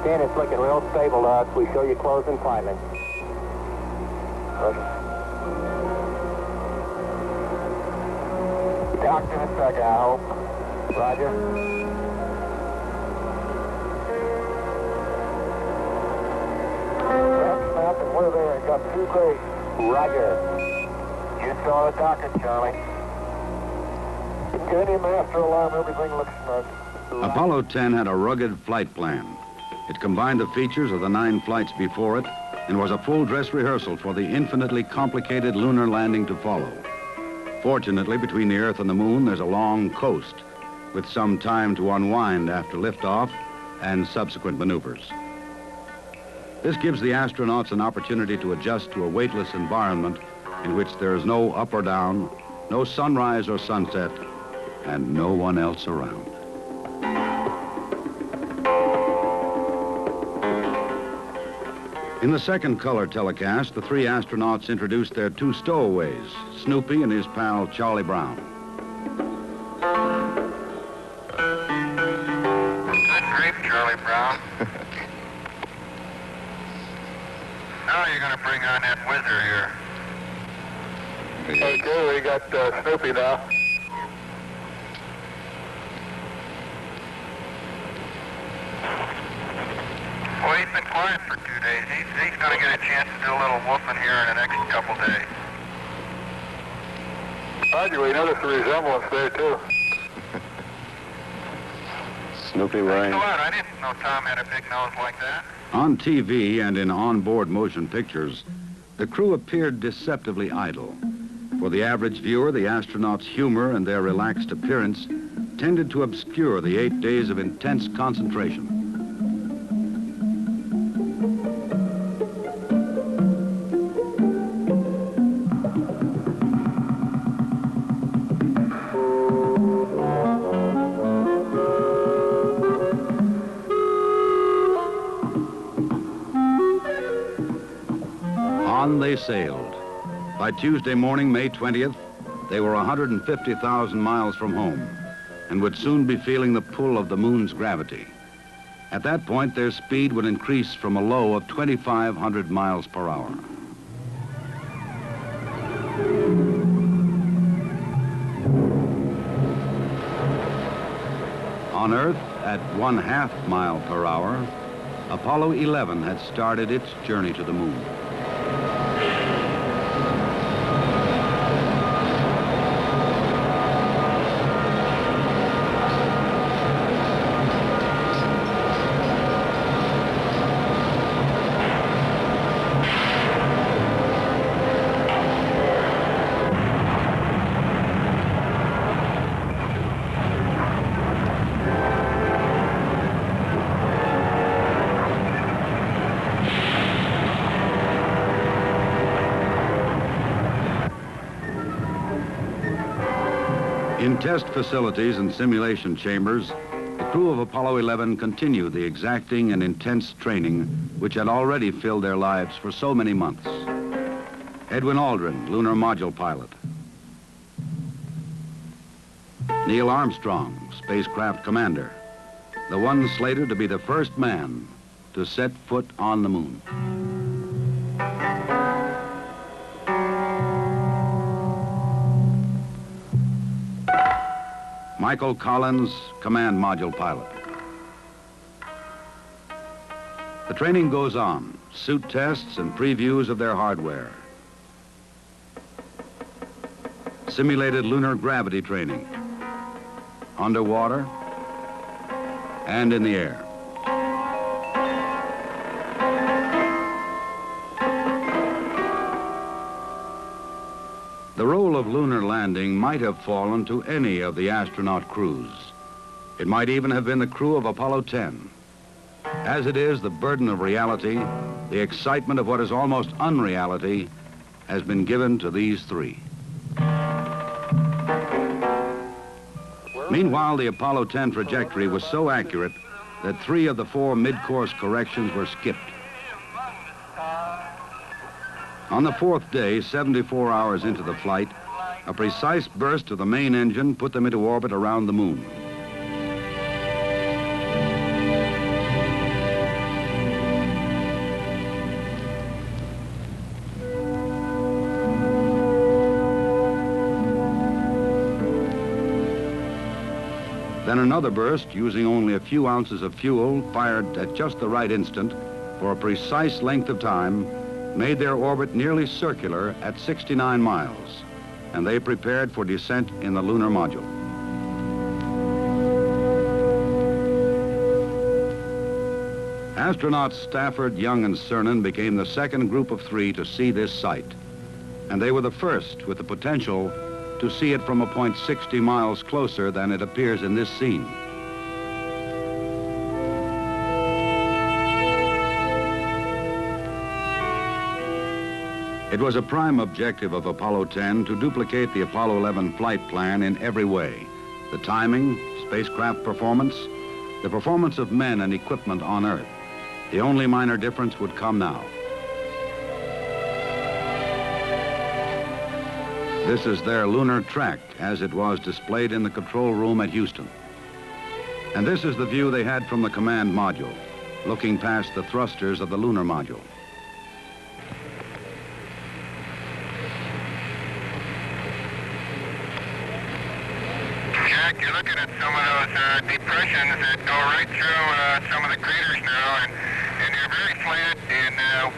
Ken, it's looking real stable to us. We show you closing finally. docked in a second, I hope. Roger. Map, and we're there. Got 2 crates. Roger. You saw the docket, Charlie. Didn't get any master alarm. Everything looks snug. Apollo 10 had a rugged flight plan. It combined the features of the 9 flights before it and was a full dress rehearsal for the infinitely complicated lunar landing to follow. Fortunately, between the Earth and the Moon, there's a long coast with some time to unwind after liftoff and subsequent maneuvers. This gives the astronauts an opportunity to adjust to a weightless environment in which there is no up or down, no sunrise or sunset, and no one else around. In the second color telecast, the 3 astronauts introduced their 2 stowaways, Snoopy and his pal Charlie Brown. Good grief, Charlie Brown. Now you're going to bring on that whizzer here. Okay, we got Snoopy now. Well, he's been quiet for 2 days. He's going to get a chance to do a little woofing here in the next couple days. Roger, we noticed the resemblance there, too. Snoopy Thanks a Ryan. lot. I didn't know Tom had a big nose like that. On TV and in onboard motion pictures, the crew appeared deceptively idle. For the average viewer, the astronauts' humor and their relaxed appearance tended to obscure the 8 days of intense concentration. On they sailed. By Tuesday morning, May 20th, they were 150,000 miles from home and would soon be feeling the pull of the moon's gravity. At that point, their speed would increase from a low of 2,500 miles per hour. On Earth, at 1/2 mile per hour, Apollo 11 had started its journey to the moon. In test facilities and simulation chambers, the crew of Apollo 11 continued the exacting and intense training which had already filled their lives for so many months. Edwin Aldrin, lunar module pilot. Neil Armstrong, spacecraft commander, the one slated to be the first man to set foot on the moon. Michael Collins, command module pilot. The training goes on, suit tests and previews of their hardware. Simulated lunar gravity training, underwater and in the air. The role of lunar landing might have fallen to any of the astronaut crews. It might even have been the crew of Apollo 10. As it is, the burden of reality, the excitement of what is almost unreality, has been given to these 3. Meanwhile, the Apollo 10 trajectory was so accurate that 3 of the 4 mid-course corrections were skipped. On the 4th day, 74 hours into the flight, a precise burst of the main engine put them into orbit around the moon. Then another burst, using only a few ounces of fuel, fired at just the right instant for a precise length of time, made their orbit nearly circular at 69 miles, and they prepared for descent in the lunar module. Astronauts Stafford, Young, and Cernan became the second group of 3 to see this sight, and they were the first with the potential to see it from a point 60 miles closer than it appears in this scene. It was a prime objective of Apollo 10 to duplicate the Apollo 11 flight plan in every way: the timing, spacecraft performance, the performance of men and equipment on Earth. The only minor difference would come now. This is their lunar track as it was displayed in the control room at Houston. And this is the view they had from the command module, looking past the thrusters of the lunar module. Jack, you're looking at some of those depressions that go right through some of the craters now, and they're very flat, and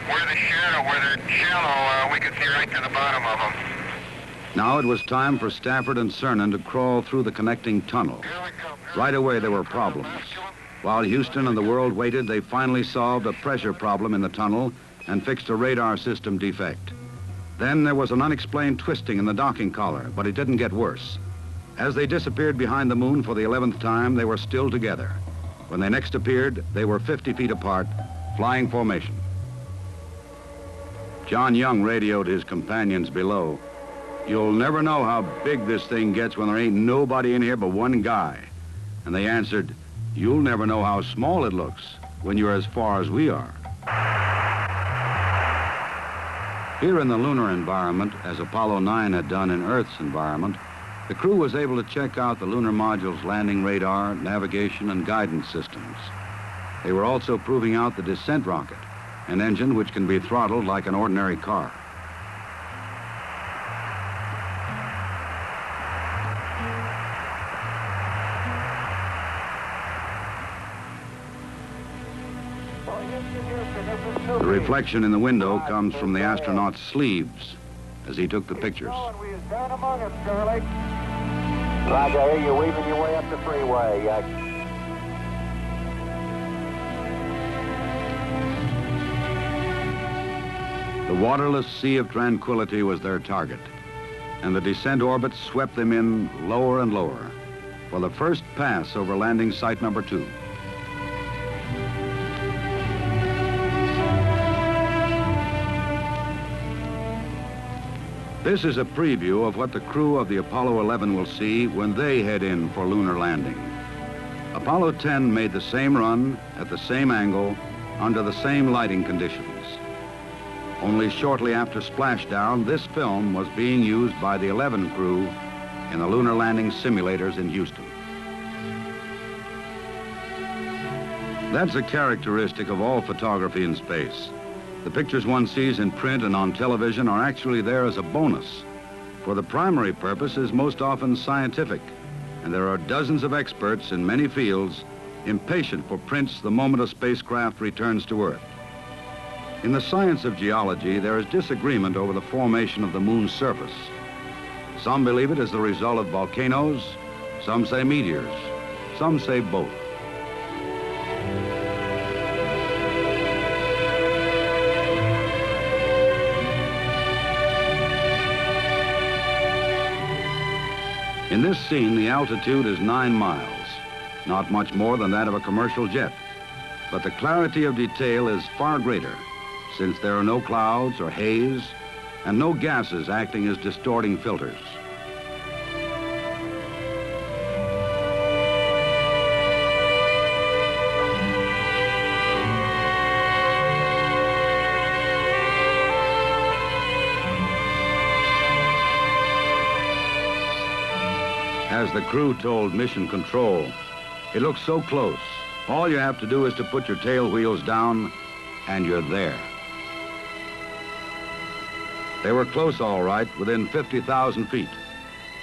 where they're shallow, we can see right to the bottom of them. Now it was time for Stafford and Cernan to crawl through the connecting tunnel. Right away there were problems. While Houston and the world waited, they finally solved a pressure problem in the tunnel and fixed a radar system defect. Then there was an unexplained twisting in the docking collar, but it didn't get worse. As they disappeared behind the moon for the 11th time, they were still together. When they next appeared, they were 50 feet apart, flying formation. John Young radioed his companions below. "You'll never know how big this thing gets when there ain't nobody in here but one guy." And they answered, "You'll never know how small it looks when you're as far as we are." Here in the lunar environment, as Apollo 9 had done in Earth's environment, the crew was able to check out the lunar module's landing radar, navigation, and guidance systems. They were also proving out the descent rocket, an engine which can be throttled like an ordinary car. The reflection in the window comes from the astronaut's sleeves as he took the pictures. Down among us, Charlie. Roger, I hear you weaving your way up the freeway. The waterless sea of tranquility was their target, and the descent orbit swept them in lower and lower for the first pass over landing site number 2. This is a preview of what the crew of the Apollo 11 will see when they head in for lunar landing. Apollo 10 made the same run at the same angle under the same lighting conditions. Only shortly after splashdown, this film was being used by the 11 crew in the lunar landing simulators in Houston. That's a characteristic of all photography in space. The pictures one sees in print and on television are actually there as a bonus, for the primary purpose is most often scientific, and there are dozens of experts in many fields impatient for prints the moment a spacecraft returns to Earth. In the science of geology, there is disagreement over the formation of the moon's surface. Some believe it is the result of volcanoes, some say meteors, some say both. In this scene, the altitude is 9 miles, not much more than that of a commercial jet. But the clarity of detail is far greater, since there are no clouds or haze and no gases acting as distorting filters. As the crew told Mission Control, it looks so close. All you have to do is to put your tail wheels down and you're there. They were close all right, within 50,000 feet.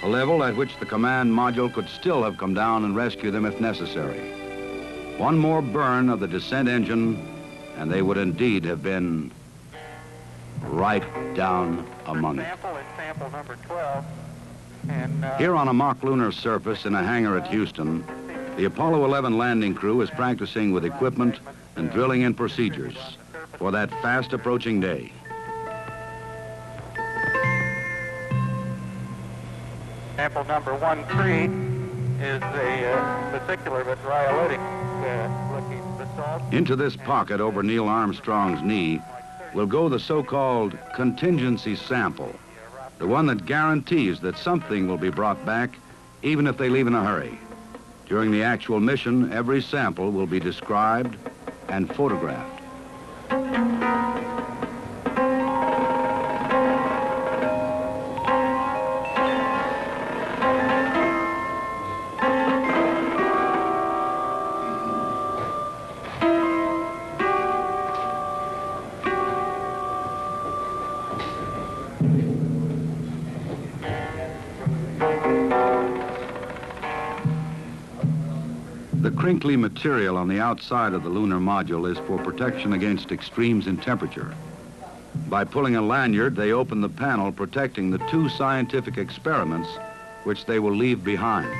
a level at which the command module could still have come down and rescue them if necessary. One more burn of the descent engine, and they would indeed have been right down among it. Sample is sample number 12. Here on a mock lunar surface in a hangar at Houston, the Apollo 11 landing crew is practicing with equipment and drilling in procedures for that fast approaching day. Sample number 13 is a particular but rhyolitic looking basalt. Into this pocket over Neil Armstrong's knee will go the so-called contingency sample, the one that guarantees that something will be brought back even if they leave in a hurry. During the actual mission, every sample will be described and photographed. The crinkly material on the outside of the lunar module is for protection against extremes in temperature. By pulling a lanyard, they open the panel protecting the two scientific experiments which they will leave behind.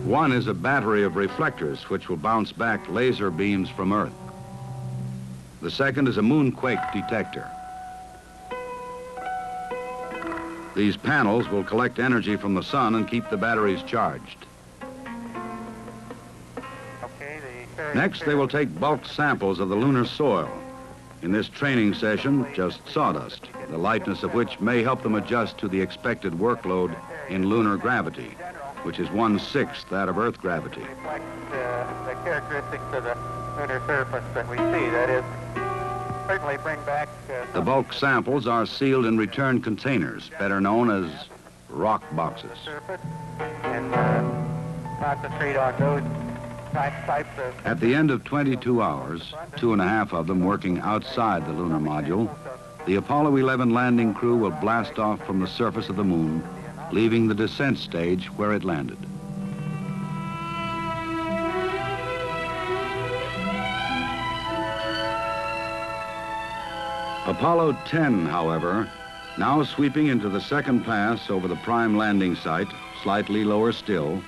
One is a battery of reflectors which will bounce back laser beams from Earth. The second is a moonquake detector. These panels will collect energy from the sun and keep the batteries charged. Next, they will take bulk samples of the lunar soil. In this training session, just sawdust, the lightness of which may help them adjust to the expected workload in lunar gravity, which is 1/6 that of Earth gravity. Reflect the characteristics of the lunar surface that we see. That is, certainly bring back... The bulk samples are sealed in return containers, better known as rock boxes. ...surface and concentrate on those types of... At the end of 22 hours, 2.5 of them working outside the lunar module, the Apollo 11 landing crew will blast off from the surface of the moon, leaving the descent stage where it landed. Apollo 10, however, now sweeping into the second pass over the prime landing site, slightly lower still,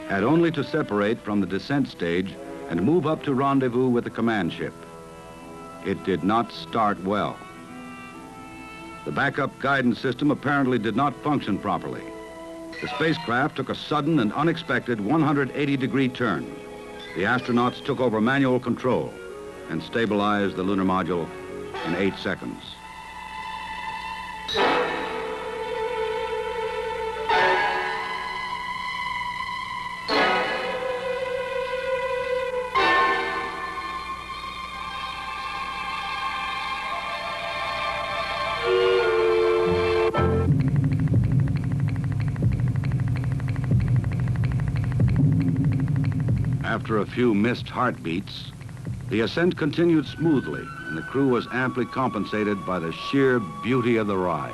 had only to separate from the descent stage and move up to rendezvous with the command ship. It did not start well. The backup guidance system apparently did not function properly. The spacecraft took a sudden and unexpected 180-degree turn. The astronauts took over manual control and stabilized the lunar module in 8 seconds. After a few missed heartbeats, the ascent continued smoothly, and the crew was amply compensated by the sheer beauty of the ride.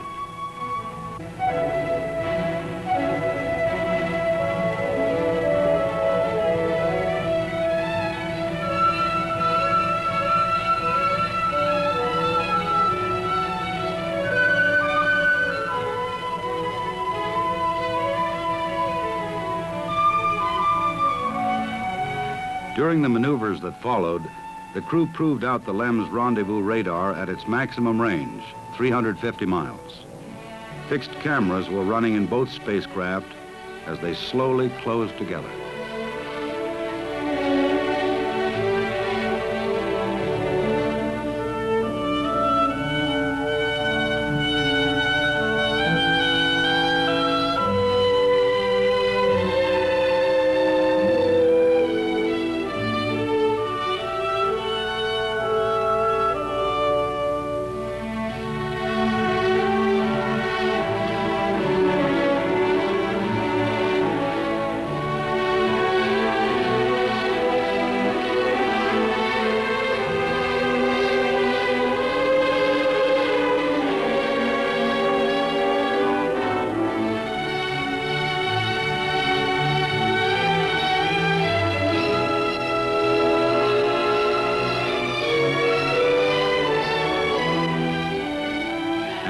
During the maneuvers that followed, the crew proved out the LEM's rendezvous radar at its maximum range, 350 miles. Fixed cameras were running in both spacecraft as they slowly closed together.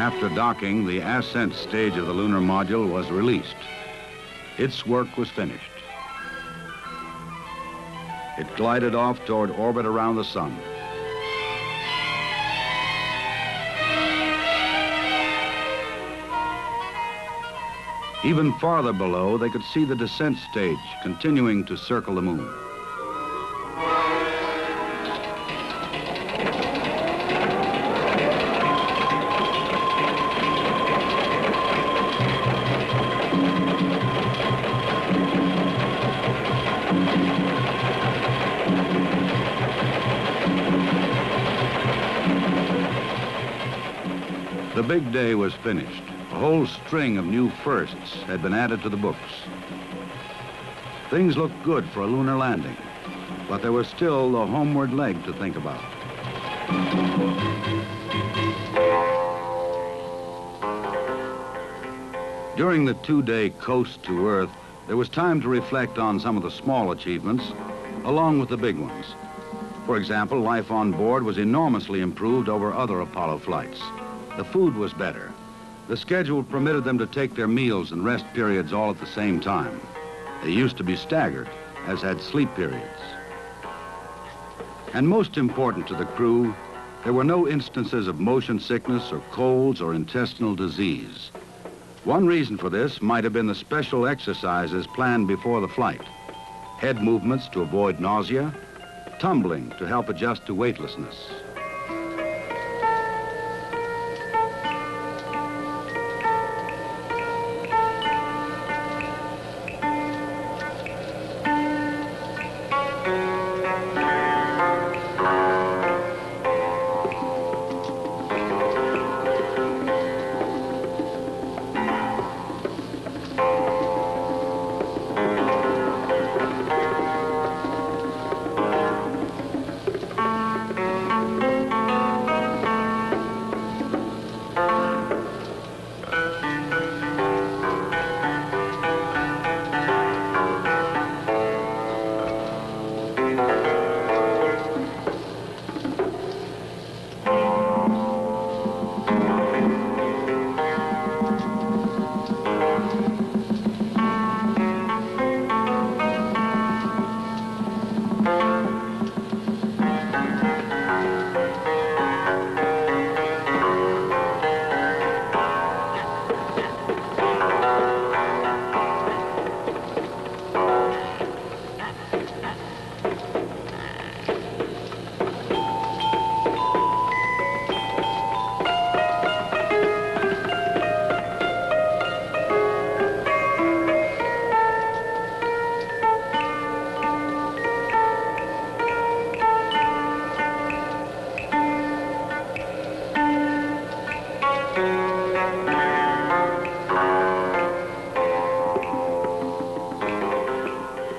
After docking, the ascent stage of the lunar module was released. Its work was finished. It glided off toward orbit around the sun. Even farther below, they could see the descent stage continuing to circle the moon. The big day was finished. A whole string of new firsts had been added to the books. Things looked good for a lunar landing, but there was still the homeward leg to think about. During the 2-day coast to Earth, there was time to reflect on some of the small achievements, along with the big ones. For example, life on board was enormously improved over other Apollo flights. The food was better. The schedule permitted them to take their meals and rest periods all at the same time. They used to be staggered, as had sleep periods. And most important to the crew, there were no instances of motion sickness or colds or intestinal disease. One reason for this might have been the special exercises planned before the flight. Head movements to avoid nausea, tumbling to help adjust to weightlessness.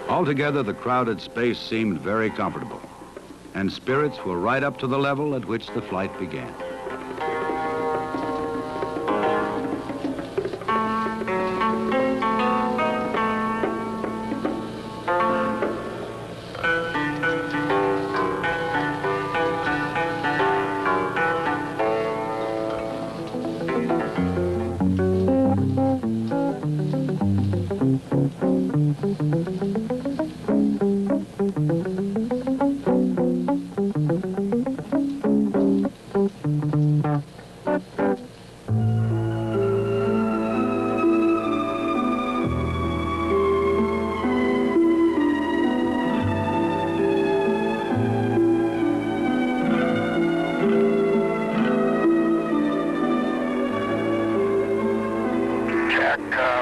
Altogether, the crowded space seemed very comfortable, and spirits were right up to the level at which the flight began.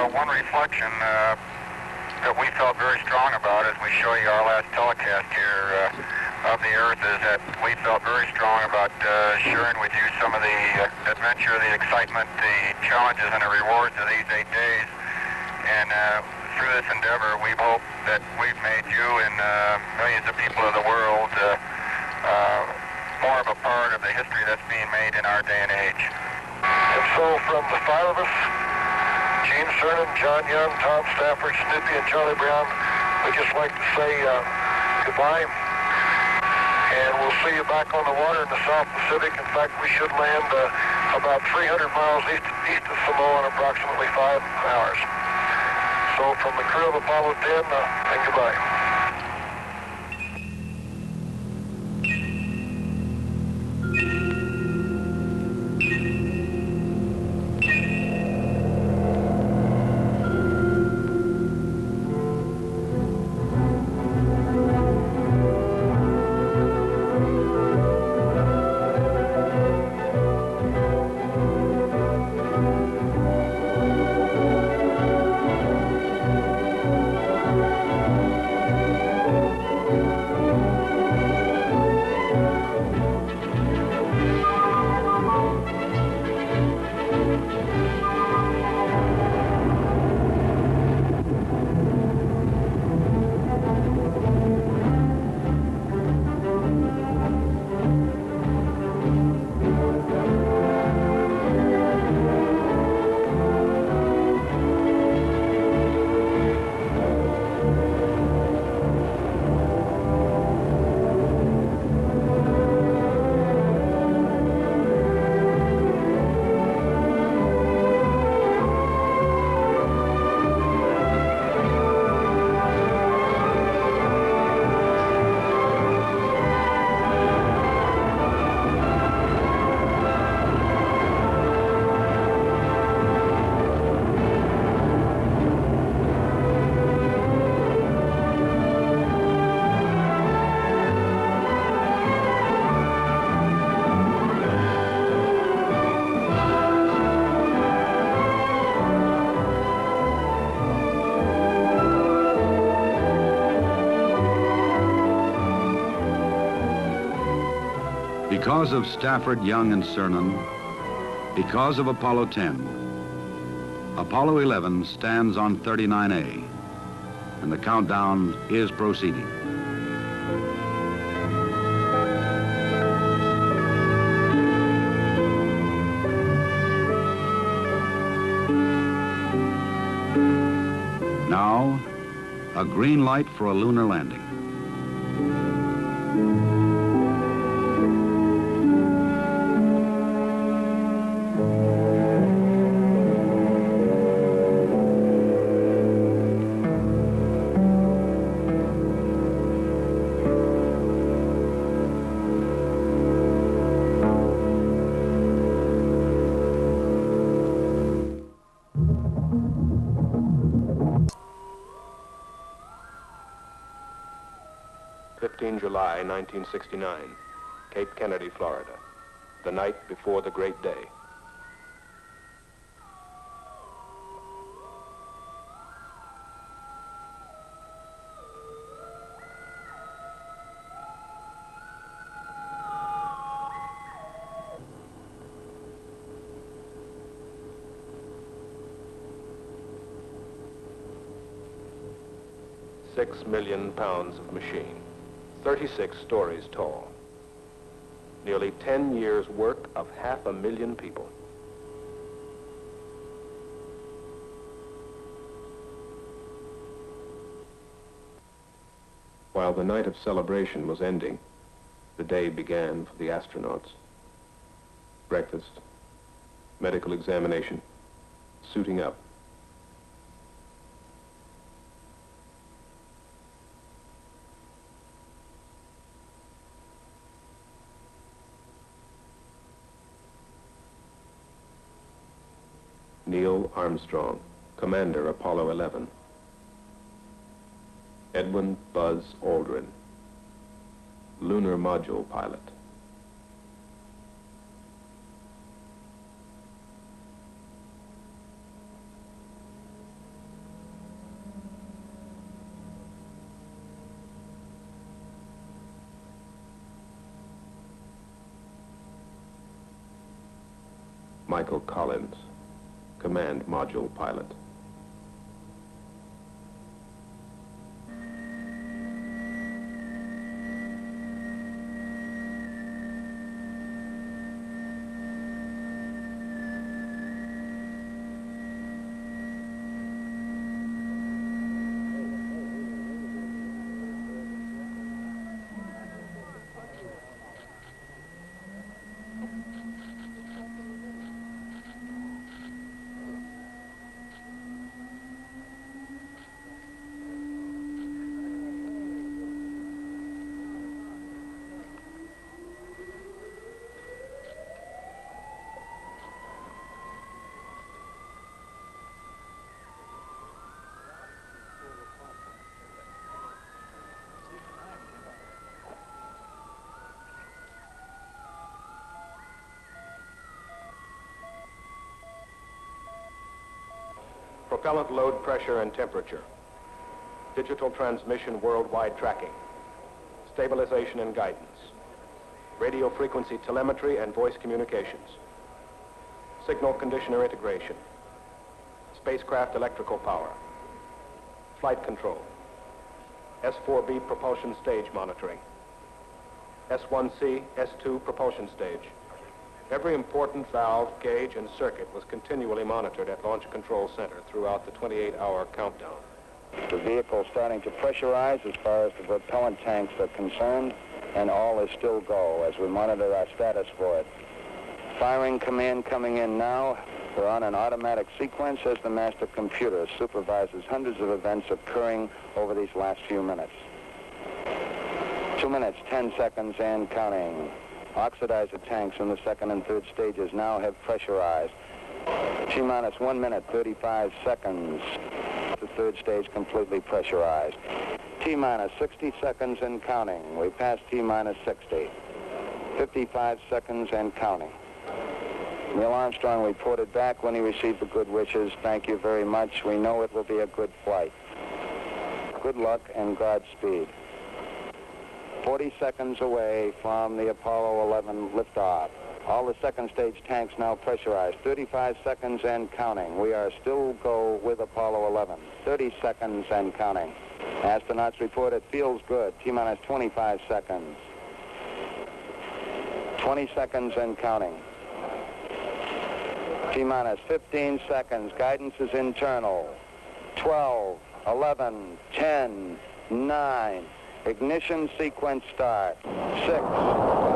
One reflection that we felt very strong about as we show you our last telecast here of the Earth is that we felt very strong about sharing with you some of the adventure, the excitement, the challenges, and the rewards of these 8 days. And through this endeavor, we hope that we've made you and millions of people of the world more of a part of the history that's being made in our day and age. And so from the 5 of us, Gene Cernan, John Young, Tom Stafford, Snoopy, and Charlie Brown, we'd just like to say goodbye. And we'll see you back on the water in the South Pacific. In fact, we should land about 300 miles east of Samoa in approximately 5 hours. So from the crew of Apollo 10, and goodbye. Because of Stafford, Young, and Cernan, because of Apollo 10, Apollo 11 stands on 39A, and the countdown is proceeding. Now, a green light for a lunar landing. July 1969, Cape Kennedy, Florida, the night before the great day. £6 million of machine. 36 stories tall. Nearly 10 years' work of 500,000 people. While the night of celebration was ending, the day began for the astronauts. Breakfast, medical examination, suiting up. Neil Armstrong, Commander Apollo 11. Edwin Buzz Aldrin, Lunar Module Pilot. Michael Collins, Command Module Pilot. propellant load pressure and temperature, digital transmission worldwide tracking, stabilization and guidance, radio frequency telemetry and voice communications, signal conditioner integration, spacecraft electrical power, flight control, S4B propulsion stage monitoring, S1C, S2 propulsion stage. Every important valve, gauge, and circuit was continually monitored at Launch Control Center throughout the 28-hour countdown. The vehicle starting to pressurize as far as the propellant tanks are concerned, and all is still go as we monitor our status for it. Firing command coming in now. We're on an automatic sequence as the master computer supervises hundreds of events occurring over these last few minutes. 2 minutes, 10 seconds, and counting. Oxidizer tanks in the second and third stages now have pressurized. T-minus 1 minute, 35 seconds. The third stage completely pressurized. T-minus 60 seconds and counting. We passed T-minus 60. 55 seconds and counting. Neil Armstrong reported back when he received the good wishes. Thank you very much. We know it will be a good flight. Good luck and Godspeed. 40 seconds away from the Apollo 11 liftoff. All the second stage tanks now pressurized. 35 seconds and counting. We are still go with Apollo 11. 30 seconds and counting. Astronauts report it feels good. T-minus 25 seconds. 20 seconds and counting. T-minus 15 seconds. Guidance is internal. 12, 11, 10, 9. Ignition sequence start. 6.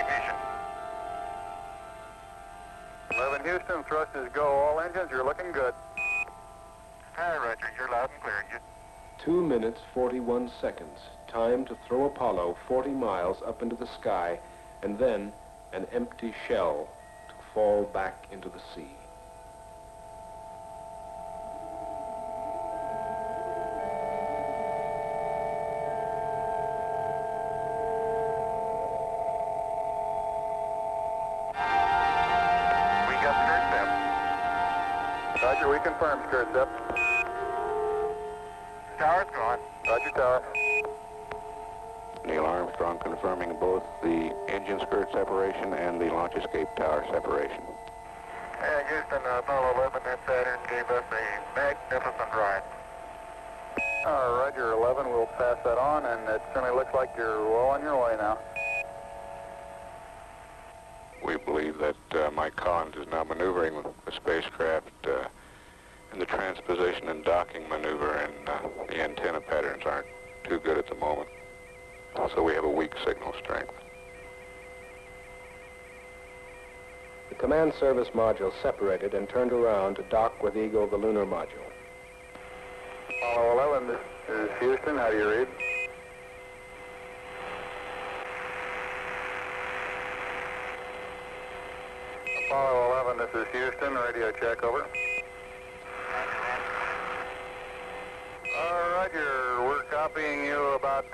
location. 11 Houston, thrust is go. All engines, you're looking good. Hi, Roger. You're loud and clear. 2 minutes, 41 seconds. Time to throw Apollo 40 miles up into the sky, and then an empty shell to fall back into the sea. We got skirt depth. Roger, we confirm skirt depth. Tower's gone. Roger, tower. Neil Armstrong confirming both the engine skirt separation and the launch escape tower separation. Yeah, Houston, Apollo 11 and Saturn gave us a magnificent ride. Roger, 11, we'll pass that on, and it certainly looks like you're well on your way now. We believe that Mike Collins is now maneuvering the spacecraft in the transposition and docking maneuver, and the antenna patterns aren't too good at the moment. So we have a weak signal strength. The command service module separated and turned around to dock with Eagle, the lunar module. Apollo 11, this is Houston. How do you read? Apollo 11, this is Houston. Radio check, over. Roger, we're copying you about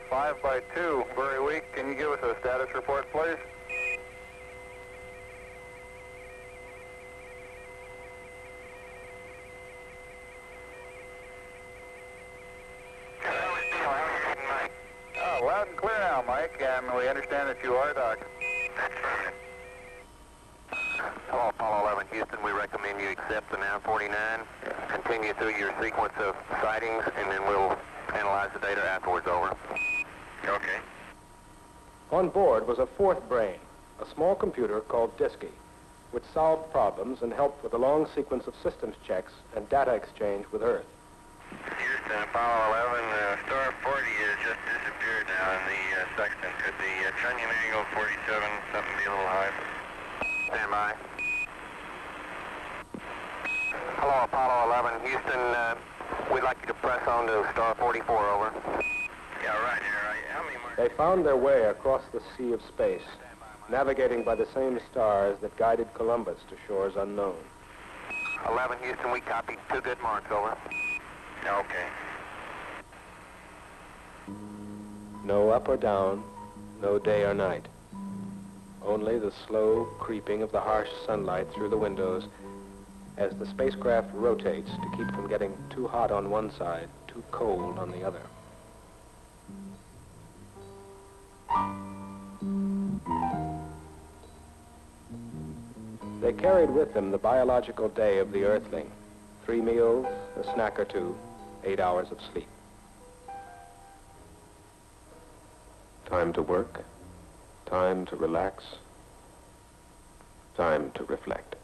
5 by 2. Very weak. Can you give us a status report, please? Oh, loud and clear now, Mike, and we understand that you are docked. That's right. Hello, Apollo 11 Houston. We recommend you accept the NAV 49. Continue through your sequence of sightings, and then we'll analyze the data afterwards. Over. Okay. On board was a fourth brain, a small computer called DISCI, which solved problems and helped with a long sequence of systems checks and data exchange with Earth. Houston, Apollo 11, star 40 has just disappeared now in the sextant. Could the trunnion angle 47 something be a little high? Stand by. Hello, Apollo 11 Houston. We'd like you to press on to star 44. Over. Yeah, right here. How many more? They found their way across the sea of space, navigating by the same stars that guided Columbus to shores unknown. 11 Houston, we copied 2 good marks. Over. Okay. No up or down, no day or night. Only the slow creeping of the harsh sunlight through the windows as the spacecraft rotates to keep from getting too hot on one side, too cold on the other. They carried with them the biological day of the Earthling. 3 meals, a snack or 2, 8 hours of sleep. Time to work, time to relax, time to reflect.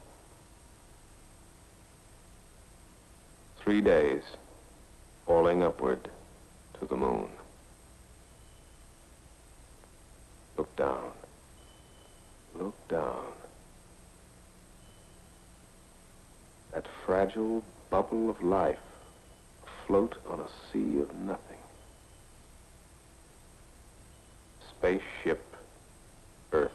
3 days, falling upward to the moon. Look down, look down. That fragile bubble of life afloat on a sea of nothing. Spaceship Earth.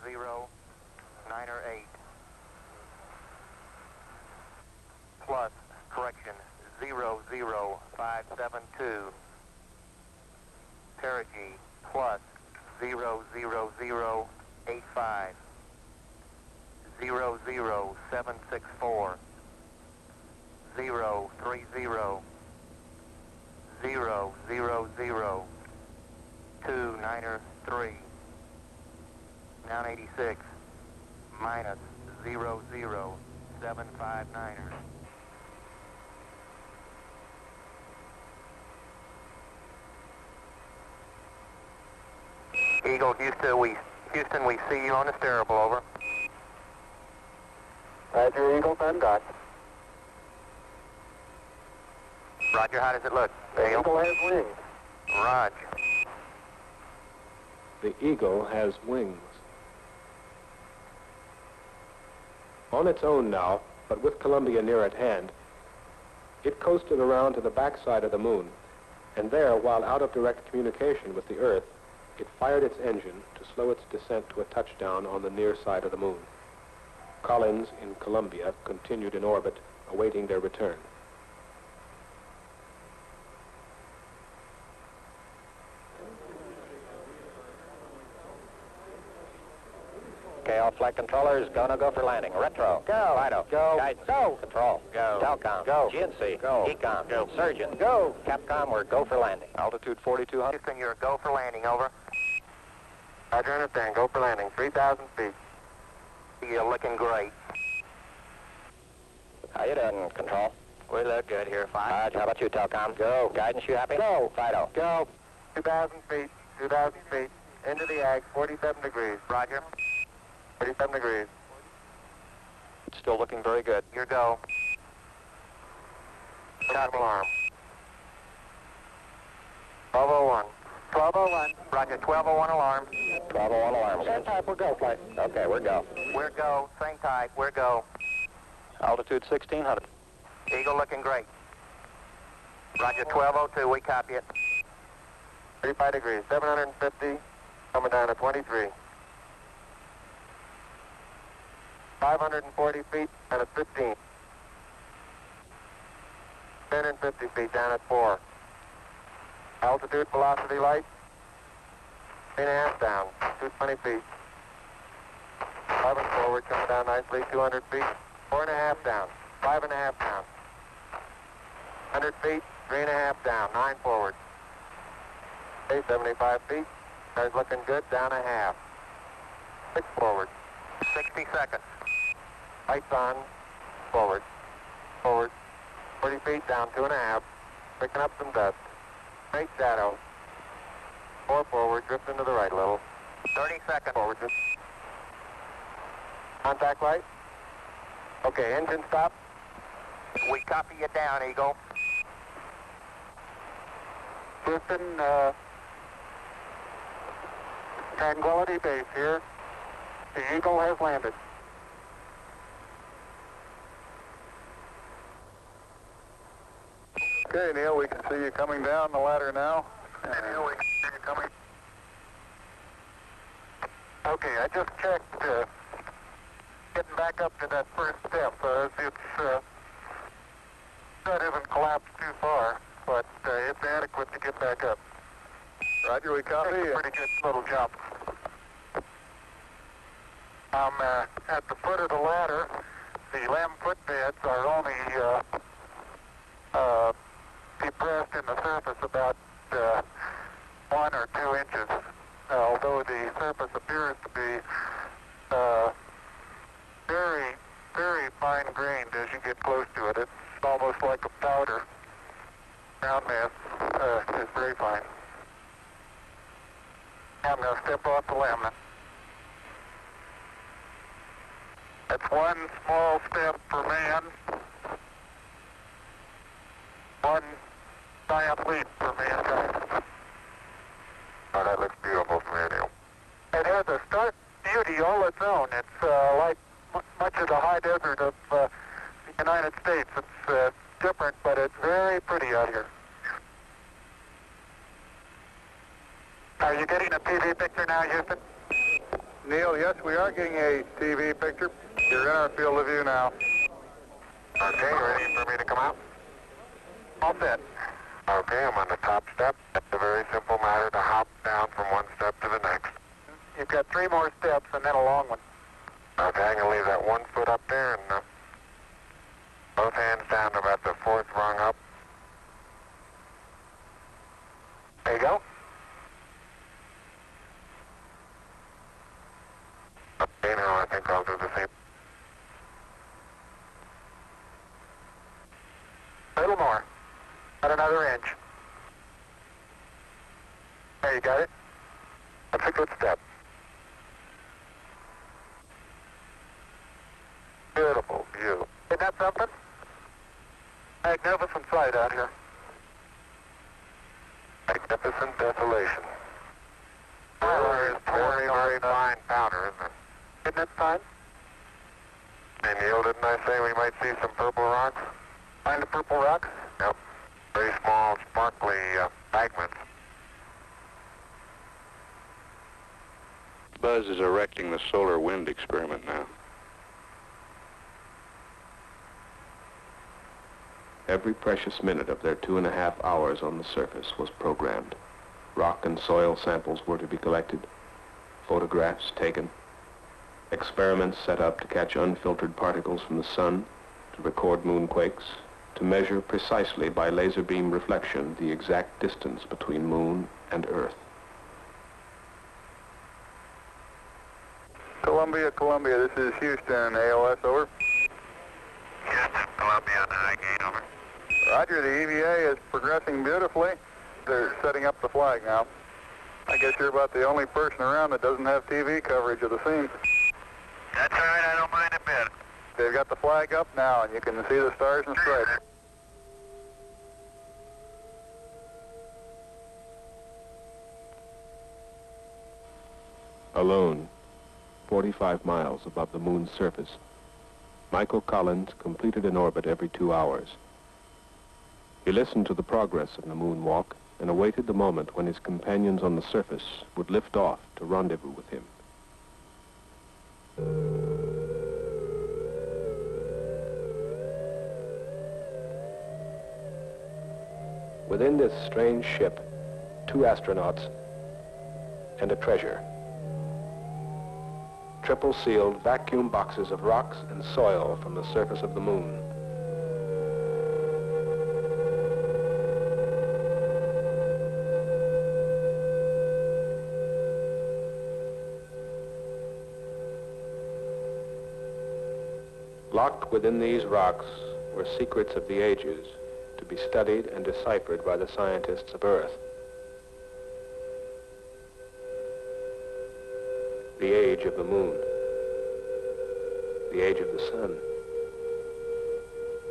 Zero, 9 or 8. Plus, correction, 00572. Perigee plus 00085. 00764. 030. 000. 29er3. 986 minus 00759er. Eagle, Houston, we see you on the steerable. Over. Roger, Eagle, done got. Roger, how does it look? The Eagle has wings. Roger. The Eagle has wings. On its own now, but with Columbia near at hand, it coasted around to the backside of the moon, and there, while out of direct communication with the Earth, it fired its engine to slow its descent to a touchdown on the near side of the moon. Collins in Columbia continued in orbit, awaiting their return. Okay, all flight controllers, gonna go for landing. Retro. Go. Fido. Go. Guidance. Go. Control. Go. Telcom. Go. GNC. Go. Ecom. Go. Surgeon. Go. Capcom, we're go for landing. Altitude 4,200. Houston, you're go for landing, over. Roger, understand. Go for landing. 3,000 feet. You're looking great. How you doing, Control? We look good here, Fido. How about you, Telcom? Go. Guidance, you happy? Go. Fido. Go. 2,000 feet. 2,000 feet. Into the ag. 47 degrees. Roger. 47 degrees. Still looking very good. Your go. Copy. Alarm. 1201. 1201. Roger, 1201 alarm. 1201 alarm. Same type, we're go, flight. Okay, we're go. We're go. Same type, we're go. Altitude 1,600. Eagle looking great. Roger, 1202, we copy it. 35 degrees. 750. Coming down to 23. 540 feet and at 15. 10 and 50 feet down at 4. Altitude, velocity, light. 3.5 down, 220 feet. 5 and forward, coming down nicely, 200 feet. 4.5 down, 5.5 down. 100 feet, 3.5 down, 9 forward. Okay, 75 feet. Car's looking good, down a half. 6 forward. 60 seconds. Lights on, forward, forward, 40 feet down, 2.5, picking up some dust. Straight shadow, 4 forward, drifting to the right a little. 30 seconds. Forward, just. Contact light. Okay, engine stop. We copy you down, Eagle. Houston, Tranquility Base here. The Eagle has landed. Okay, Neil, we can see you coming down the ladder now. Neil, we can see you coming. Okay, I just checked, getting back up to that first step. That isn't collapsed too far, but it's adequate to get back up. Roger, we copy. It's a pretty good little jump. I'm at the foot of the ladder. The LEM footbeds are only depressed in the surface about 1 or 2 inches, although the surface appears to be very, very fine-grained as you get close to it. It's almost like a powder. Ground mass is very fine. I'm going to step off the LEM. That's one small step for man, one giant leap for mankind. Oh, that looks beautiful from here, Neil. It has a stark beauty all its own. It's like much of the high desert of the United States. It's different, but it's very pretty out here. Are you getting a TV picture now, Houston? Neil, yes, we are getting a TV picture. You're in our field of view now. Okay, ready for me to come out? All set. Okay, I'm on the top step. It's a very simple matter to hop down from one step to the next. You've got 3 more steps and then a long one. Okay, I'm going to leave that 1 foot up there and both hands down to about the 4th rung up. There you go. Okay, now I think I'll do the same. A little more. About another inch. There, you got it? That's a good step. Beautiful. view. Isn't that something? Magnificent sight out here. Magnificent desolation. Tyler is very, very fine powder, isn't it? Isn't it fine? And Neil, didn't I say we might see some purple rocks? Find the purple rocks? Yep. Very small, sparkly fragments. Buzz is erecting the solar wind experiment now. Every precious minute of their 2.5 hours on the surface was programmed. Rock and soil samples were to be collected, photographs taken, experiments set up to catch unfiltered particles from the sun, to record moonquakes, to measure precisely by laser beam reflection the exact distance between moon and Earth. Columbia, Columbia, this is Houston, AOS, over. Houston, Columbia on the high gate, over. Roger, the EVA is progressing beautifully. They're setting up the flag now. I guess you're about the only person around that doesn't have TV coverage of the scene. That's all right, I don't mind a bit. They've got the flag up now, and you can see the stars and stripes. Alone, 45 miles above the moon's surface, Michael Collins completed an orbit every 2 hours. He listened to the progress of the moonwalk and awaited the moment when his companions on the surface would lift off to rendezvous with him. Within this strange ship, 2 astronauts and a treasure. Triple-sealed vacuum boxes of rocks and soil from the surface of the moon. Locked within these rocks were secrets of the ages to be studied and deciphered by the scientists of Earth. The age of the moon, the age of the sun,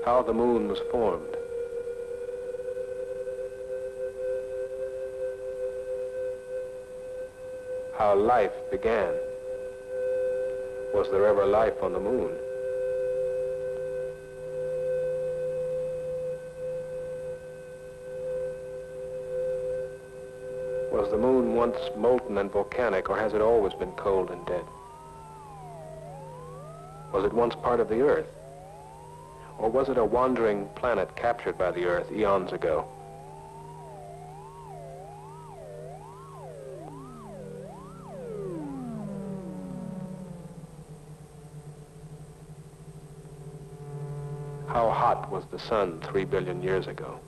how the moon was formed, how life began. Was there ever life on the moon? Was the moon once molten and volcanic, or has it always been cold and dead? Was it once part of the Earth? Or was it a wandering planet captured by the Earth eons ago? How hot was the sun 3 billion years ago?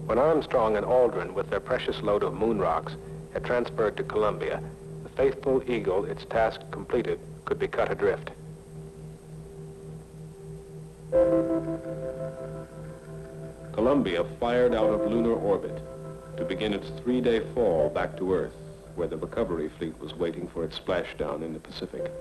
When Armstrong and Aldrin, with their precious load of moon rocks, had transferred to Columbia, the faithful Eagle, its task completed, could be cut adrift. Columbia fired out of lunar orbit to begin its 3-day fall back to Earth, where the recovery fleet was waiting for its splashdown in the Pacific.